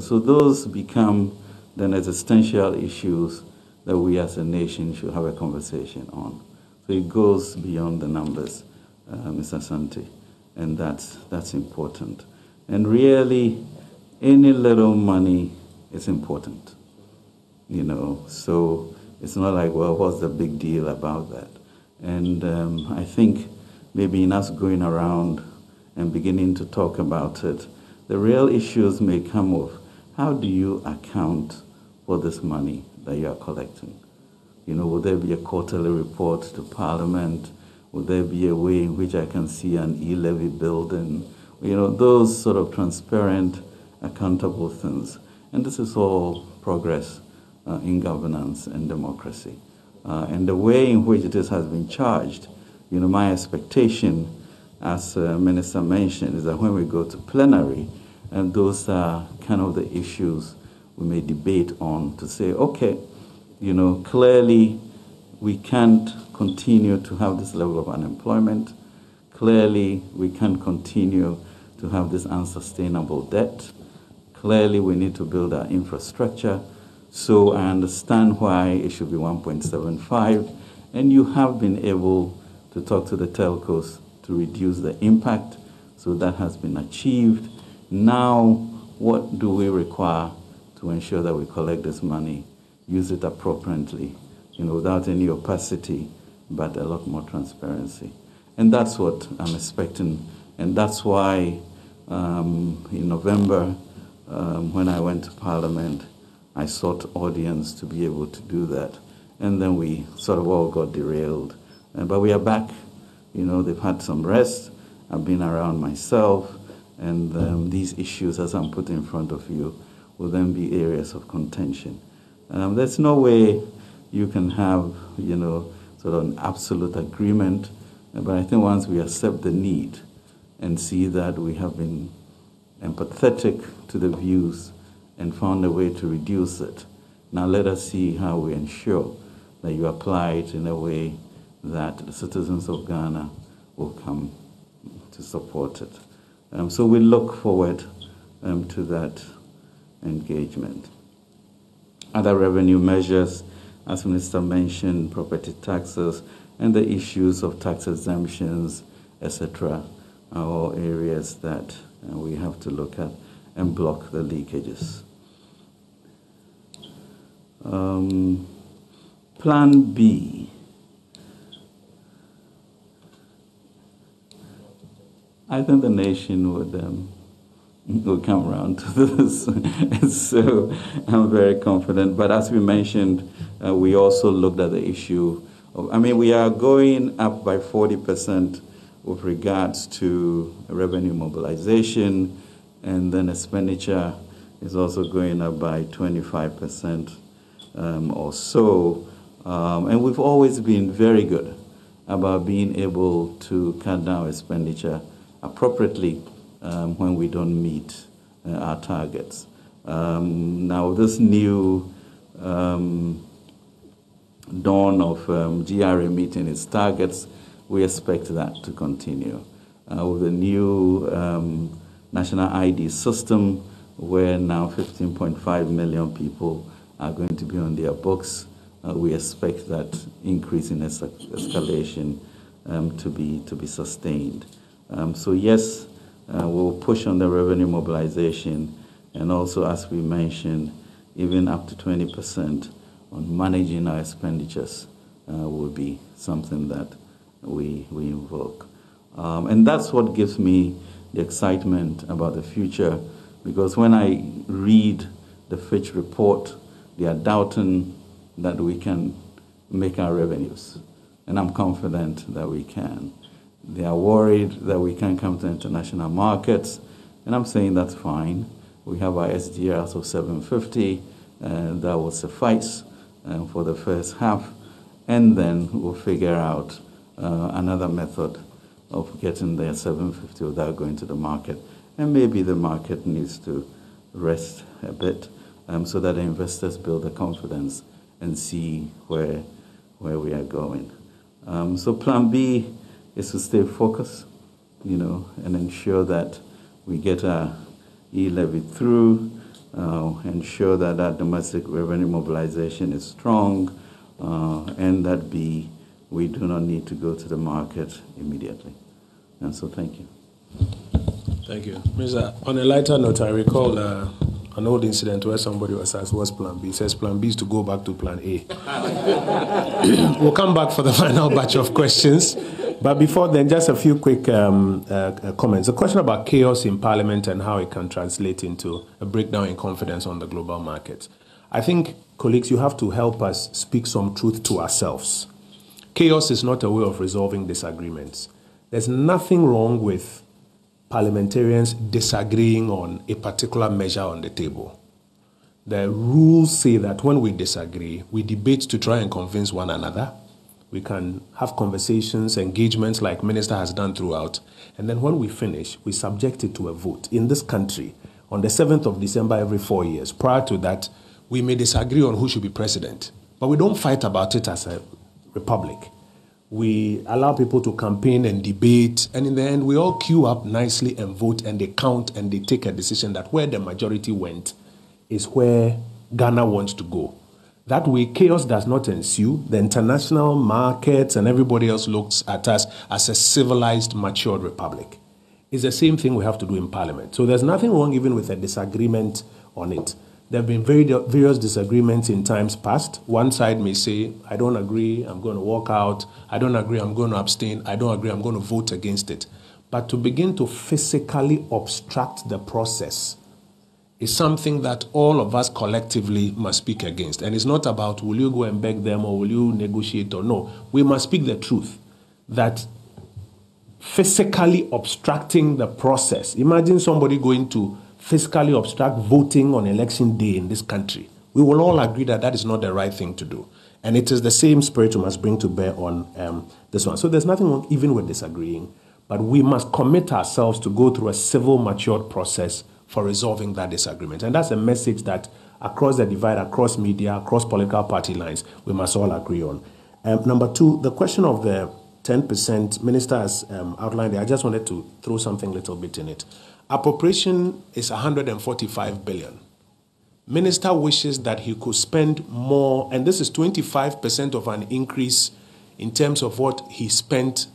So those become then existential issues that we as a nation should have a conversation on. So it goes beyond the numbers, Mr. Sante, and that's important. And really, any little money is important, So it's not like, well, what's the big deal about that? And I think maybe in us going around and beginning to talk about it, the real issues may come of how do you account for this money that you are collecting? Will there be a quarterly report to Parliament? Will there be a way in which I can see an e-levy building? Those sort of transparent, accountable things. And this is all progress in governance and democracy. And the way in which this has been charged, my expectation, as Minister mentioned, is that when we go to plenary, and those are kind of the issues we may debate on to say, okay, clearly we can't continue to have this level of unemployment. Clearly we can't continue to have this unsustainable debt. Clearly we need to build our infrastructure. So I understand why it should be 1.75, and you have been able to talk to the telcos to reduce the impact, so that has been achieved. Now, what do we require to ensure that we collect this money, use it appropriately, without any opacity, but a lot more transparency? And that's what I'm expecting, and that's why in November, when I went to Parliament, I sought audience to be able to do that. And then we sort of all got derailed. But we are back. They've had some rest. I've been around myself. And these issues, as I'm putting in front of you, will then be areas of contention. There's no way you can have, sort of an absolute agreement. But I think once we accept the need and see that we have been empathetic to the views and found a way to reduce it. Now let us see how we ensure that you apply it in a way that the citizens of Ghana will come to support it. So we look forward to that engagement. Other revenue measures, as Minister mentioned, property taxes, and the issues of tax exemptions, etc., are all areas that we have to look at and block the leakages. Plan B. I think the nation would come around to this. So I'm very confident. But as we mentioned, we also looked at the issue of, we are going up by 40% with regards to revenue mobilization, and then expenditure is also going up by 25% or so. And we've always been very good about being able to cut down expenditure appropriately when we don't meet our targets. Now, this new dawn of GRA meeting its targets, we expect that to continue. With the new national ID system, where now 15.5 million people are going to be on their books, we expect that increase in escalation to be sustained. So yes, we'll push on the revenue mobilization, and also, as we mentioned, even up to 20% on managing our expenditures will be something that we invoke. And that's what gives me the excitement about the future, because when I read the Fitch report, they are doubting that we can make our revenues. And I'm confident that we can. They are worried that we can't come to international markets, and I'm saying that's fine. We have our SDRs of 750, and that will suffice for the first half, and then we'll figure out another method of getting there 750 without going to the market. And maybe the market needs to rest a bit so that the investors build the confidence and see where we are going. So plan B is to stay focused, and ensure that we get our e-levy through, ensure that our domestic revenue mobilization is strong, and that B, we do not need to go to the market immediately. And so thank you. Thank you. Mr. On a lighter note, I recall an old incident where somebody was asked, what's plan B? He says plan B is to go back to plan A. We'll come back for the final batch of questions. But before then, just a few quick comments. A question about chaos in Parliament and how it can translate into a breakdown in confidence on the global market. I think, colleagues, you have to help us speak some truth to ourselves. Chaos is not a way of resolving disagreements. There's nothing wrong with parliamentarians disagreeing on a particular measure on the table. The rules say that when we disagree, we debate to try and convince one another. We can have conversations, engagements like Minister has done throughout. And then when we finish, we subject it to a vote. In this country, on the 7th of December every 4 years, prior to that, we may disagree on who should be president. But we don't fight about it as a republic. We allow people to campaign and debate, and in the end, we all queue up nicely and vote, and they count and they take a decision that where the majority went is where Ghana wants to go. That way, chaos does not ensue. The international markets and everybody else looks at us as a civilized, matured republic. It's the same thing we have to do in Parliament. So there's nothing wrong even with a disagreement on it. There have been various disagreements in times past. One side may say, I don't agree, I'm going to walk out. I don't agree, I'm going to abstain. I don't agree, I'm going to vote against it. But to begin to physically obstruct the process is something that all of us collectively must speak against. And it's not about will you go and beg them or will you negotiate or no. We must speak the truth that physically obstructing the process. Imagine somebody going to physically obstruct voting on election day in this country. We will all agree that that is not the right thing to do. And it is the same spirit we must bring to bear on this one. So there's nothing wrong even with disagreeing, but we must commit ourselves to go through a civil, matured process for resolving that disagreement. And that's a message that across the divide, across media, across political party lines, we must all agree on. Number two, the question of the 10% Minister has outlined there. I just wanted to throw something a little bit in it. Appropriation is 145 billion. Minister wishes that he could spend more, and this is 25% of an increase in terms of what he spent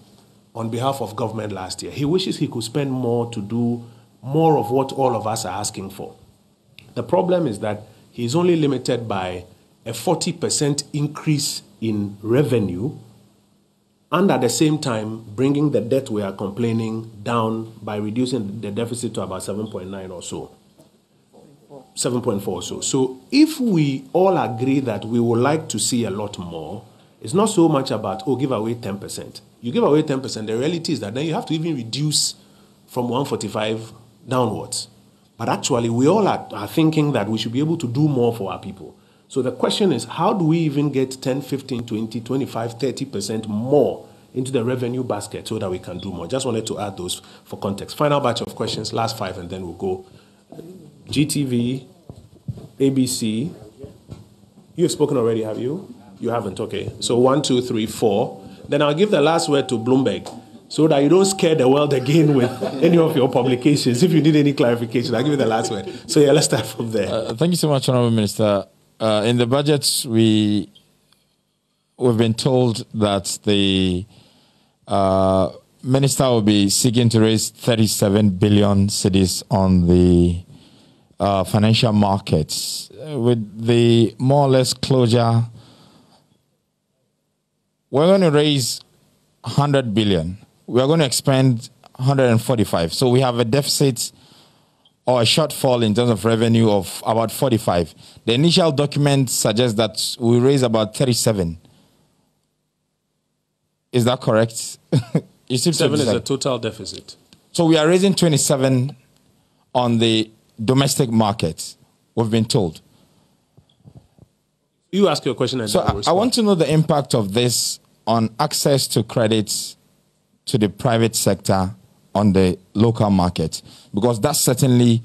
on behalf of government last year. He wishes he could spend more to do more of what all of us are asking for. The problem is that he is only limited by a 40% increase in revenue, and at the same time bringing the debt we are complaining down by reducing the deficit to about 7.9 or so. 7.4 or so. So if we all agree that we would like to see a lot more, it's not so much about, oh, give away 10%. You give away 10%, the reality is that then you have to even reduce from 145 downwards. But actually, we all are thinking that we should be able to do more for our people. So the question is, how do we even get 10, 15, 20, 25, 30% more into the revenue basket so that we can do more? Just wanted to add those for context. Final batch of questions, last 5, and then we'll go. GTV, ABC. You've spoken already, have you? You haven't, okay. So 1, 2, 3, 4. Then I'll give the last word to Bloomberg so that you don't scare the world again with any of your publications. If you need any clarification, I'll give you the last word. So yeah, let's start from there. Thank you so much, Honorable Minister. In the budget, we've been told that the minister will be seeking to raise 37 billion cedis on the financial markets. With the more or less closure, we're going to raise 100 billion. We're going to expend 145. So we have a deficit or a shortfall in terms of revenue of about 45. The initial document suggests that we raise about 37. Is that correct? You seem 7 is the total deficit. So we are raising 27 on the domestic market, we've been told. You ask your question and so I want to know the impact of this on access to credits to the private sector on the local market, because that certainly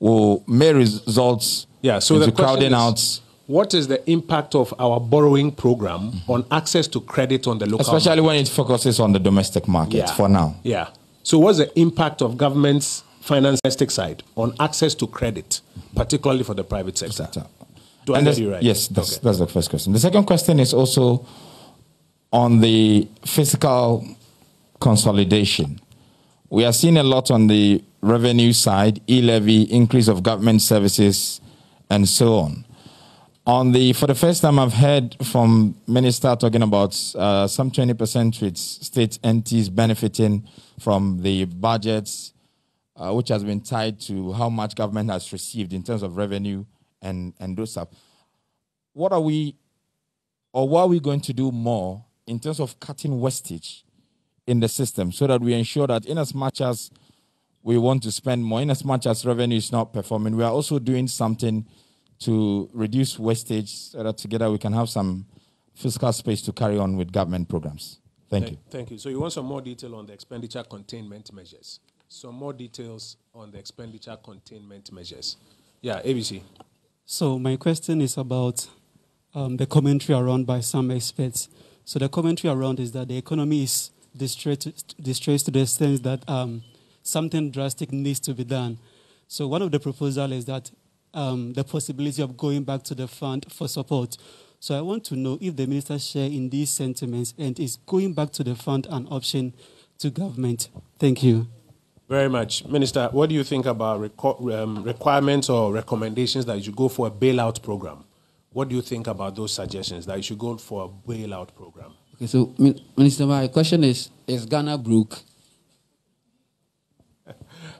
may result so into crowding out. What is the impact of our borrowing program on access to credit on the local especially market? when it focuses on the domestic market for now? Yeah. So what's the impact of government's finance domestic side on access to credit, particularly for the private sector? Do I get you right? Yes, that's the first question. The second question is also on the fiscal consolidation. We are seeing a lot on the revenue side, e-levy, increase of government services, and so on. For the first time, I've heard from Minister talking about some 20% with state entities benefiting from the budgets, which has been tied to how much government has received in terms of revenue and those stuff. What are we going to do more in terms of cutting wastage in the system so that we ensure that in as much as we want to spend more, in as much as revenue is not performing, we are also doing something to reduce wastage so that together we can have some fiscal space to carry on with government programs. Thank you. Thank you. So you want some more detail on the expenditure containment measures? Some more details on the expenditure containment measures. Yeah, ABC. So my question is about the commentary around by some experts. So the commentary around is that the economy is distressed to the extent that something drastic needs to be done. So one of the proposals is that the possibility of going back to the fund for support. So I want to know if the minister share in these sentiments and is going back to the fund an option to government. Thank you. Very much. Minister, what do you think about requirements or recommendations that you should go for a bailout program? What do you think about those suggestions that you should go for a bailout program? Okay, so Minister, my question is Ghana broke?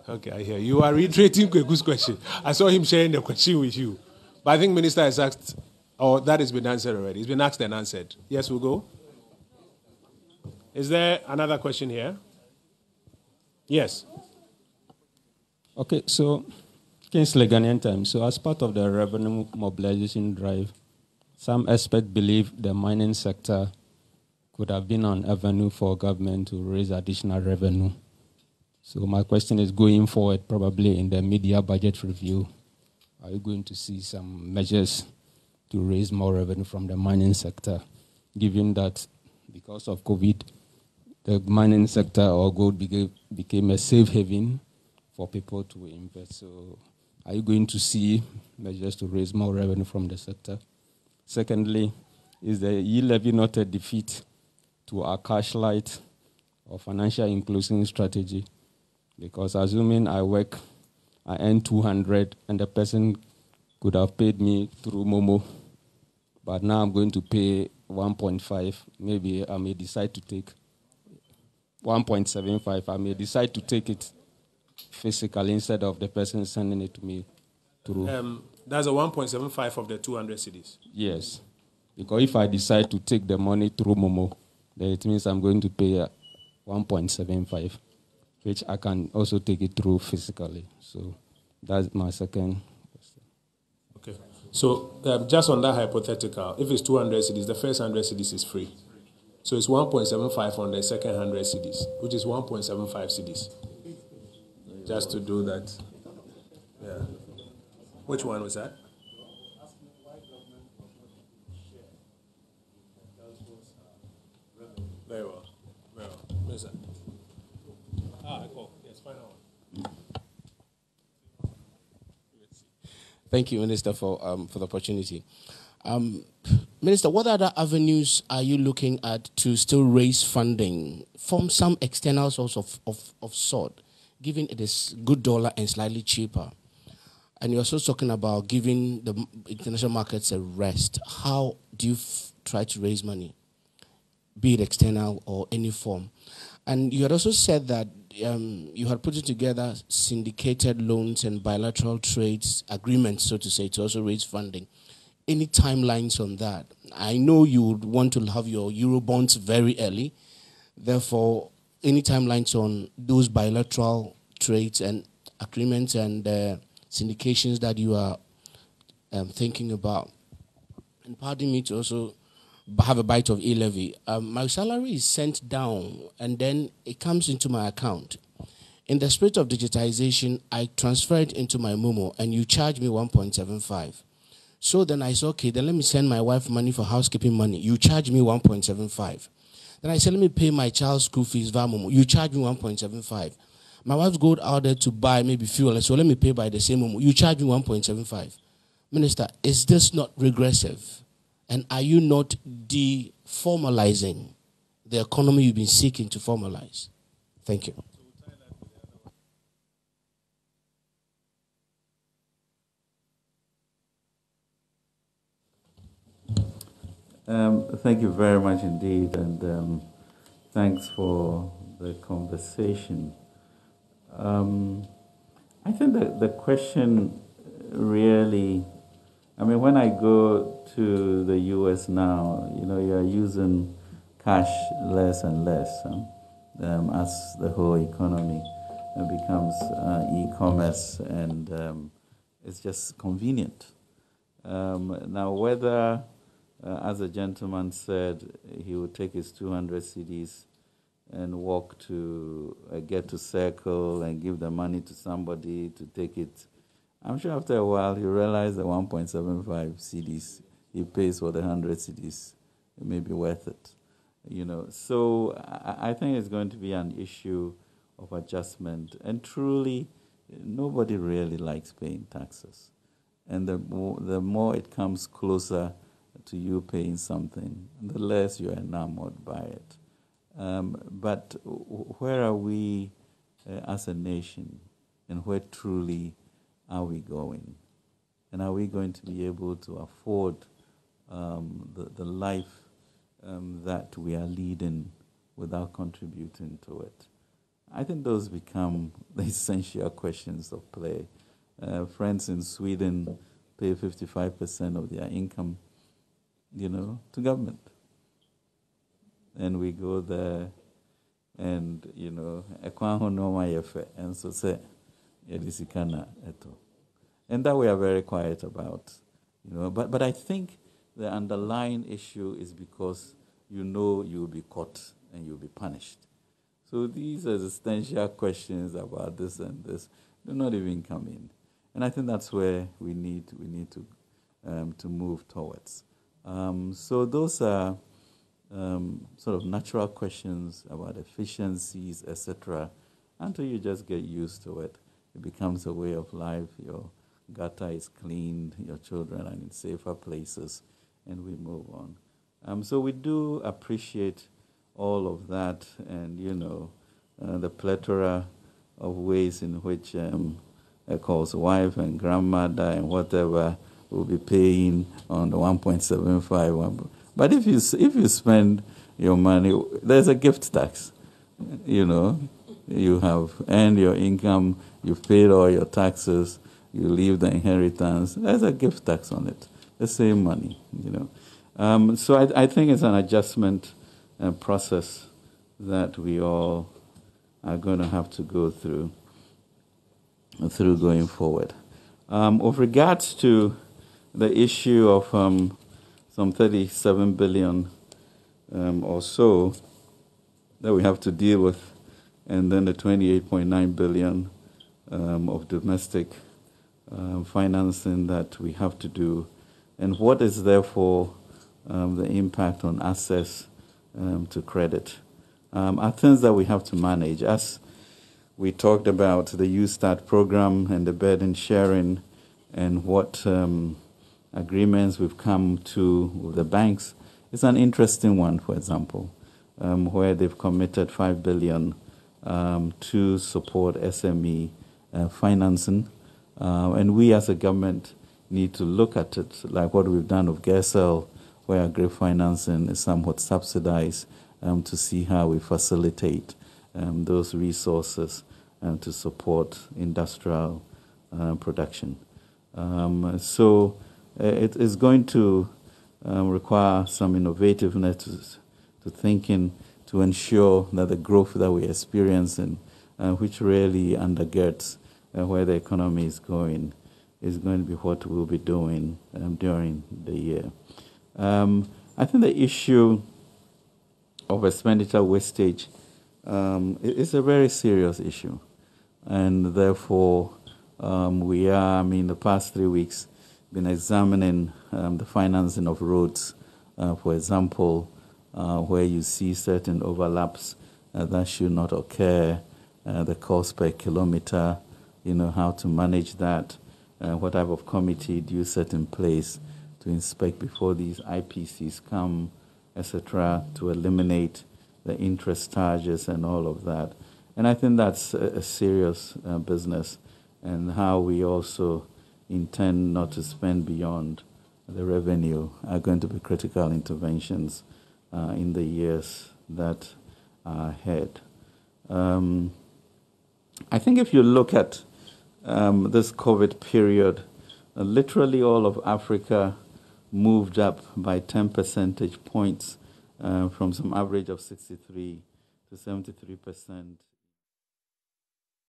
Okay, I hear you. You are reiterating Kweku's question. I saw him sharing the question with you. But I think Minister has asked, or that has been answered already. It's been asked and answered. Yes, we'll go. Is there another question here? Yes. Okay, so Kingsley Ghanaian Times. So as part of the revenue mobilization drive, some experts believe the mining sector could have been an avenue for government to raise additional revenue. So my question is, going forward, probably in the media budget review, are you going to see some measures to raise more revenue from the mining sector, given that because of COVID, the mining sector or gold became a safe haven for people to invest? So are you going to see measures to raise more revenue from the sector? Secondly, is the e-levy not a defeat to our cash light or financial inclusion strategy? Because assuming I earn 200 and the person could have paid me through Momo, but now I'm going to pay 1.5, maybe I may decide to take 1.75, I may decide to take it physically instead of the person sending it to me through. That's a 1.75 of the 200 cedis. Yes, because if I decide to take the money through Momo, then it means I'm going to pay 1.75, which I can also take it through physically. So that's my second question. Okay. So just on that hypothetical, if it's 200 cedis, the first 100 cedis is free. So it's 1.75 on the second 100 cedis, which is 1.75 cedis. Just to do that. Yeah. Which one was that? Very well. Very well. What is that? I call. Yes, final one. Thank you, Minister, for the opportunity. Minister, what other avenues are you looking at to still raise funding from some external source of sort, given it is good dollar and slightly cheaper? And you're also talking about giving the international markets a rest. How do you try to raise money, be it external or any form? And you had also said that you had put together syndicated loans and bilateral trades agreements, so to say, to also raise funding. Any timelines on that? I know you would want to have your Eurobonds very early. Therefore, any timelines on those bilateral trades and agreements and syndications that you are thinking about? And pardon me to also have a bite of e-levy. My salary is sent down and then it comes into my account. In the spirit of digitization, I transfer it into my Momo and you charge me 1.75. So then I said, okay, then let me send my wife money for housekeeping money. You charge me 1.75. Then I said, let me pay my child's school fees via Momo. You charge me 1.75. My wife's go out there to buy maybe fuel, so let me pay by the same Momo. You charge me 1.75. Minister, is this not regressive? And are you not deformalizing the economy you've been seeking to formalize? Thank you. Thank you very much indeed, and thanks for the conversation. I think that the question really, I mean, when I go to the US now, you're using cash less and less as the whole economy becomes e-commerce, and it's just convenient. Now, whether, as a gentleman said, he would take his 200 cedis and walk to get to Circle and give the money to somebody to take it, I'm sure after a while he realized the 1.75 cedis he pays for the 100 cedis, it may be worth it. So I think it's going to be an issue of adjustment. And truly, nobody really likes paying taxes. And the more it comes closer to you paying something, the less you're enamored by it. But where are we as a nation, and where truly are we going? And are we going to be able to afford the life that we are leading without contributing to it? I think those become the essential questions of play. Friends in Sweden pay 55% of their income, to government. And we go there and, and so say, and that we are very quiet about, But I think the underlying issue is because you'll be caught and you'll be punished. So these existential questions about this and this do not even come in. And I think that's where we need to move towards. So those are sort of natural questions about efficiencies, etc. Until you just get used to it, it becomes a way of life. Your gutter is cleaned, your children are in safer places, and we move on. So we do appreciate all of that, and the plethora of ways in which Echo's wife and grandmother and whatever will be paying on the 1.75. But if you spend your money, there's a gift tax. You have earned your income, you've paid all your taxes, you leave the inheritance. There's a gift tax on it. The same money, So I think it's an adjustment process that we all are going to have to go through going forward. With regards to the issue of some 37 billion or so that we have to deal with, and then the 28.9 billion of domestic financing that we have to do, and what is therefore the impact on access to credit, are things that we have to manage. As we talked about the U-Start program and the burden sharing and what agreements we've come to with the banks. It's an interesting one, for example, where they've committed 5 billion to support SME financing. And we as a government need to look at it like what we've done with GESEL, where agri-financing is somewhat subsidized, to see how we facilitate those resources to support industrial production. So it is going to require some innovativeness to thinking to ensure that the growth that we're experiencing, which really undergirds where the economy is going to be what we'll be doing during the year. I think the issue of expenditure wastage is a very serious issue. And therefore, we are, the past 3 weeks, been examining the financing of roads, for example, where you see certain overlaps that should not occur, the cost per kilometer, how to manage that, what type of committee do you set in place to inspect before these IPCs come, etc., to eliminate the interest charges and all of that. And I think that's a serious business, and how we also intend not to spend beyond the revenue are going to be critical interventions in the years that are ahead. I think if you look at this COVID period, literally all of Africa moved up by 10 percentage points from some average of 63 to 73%.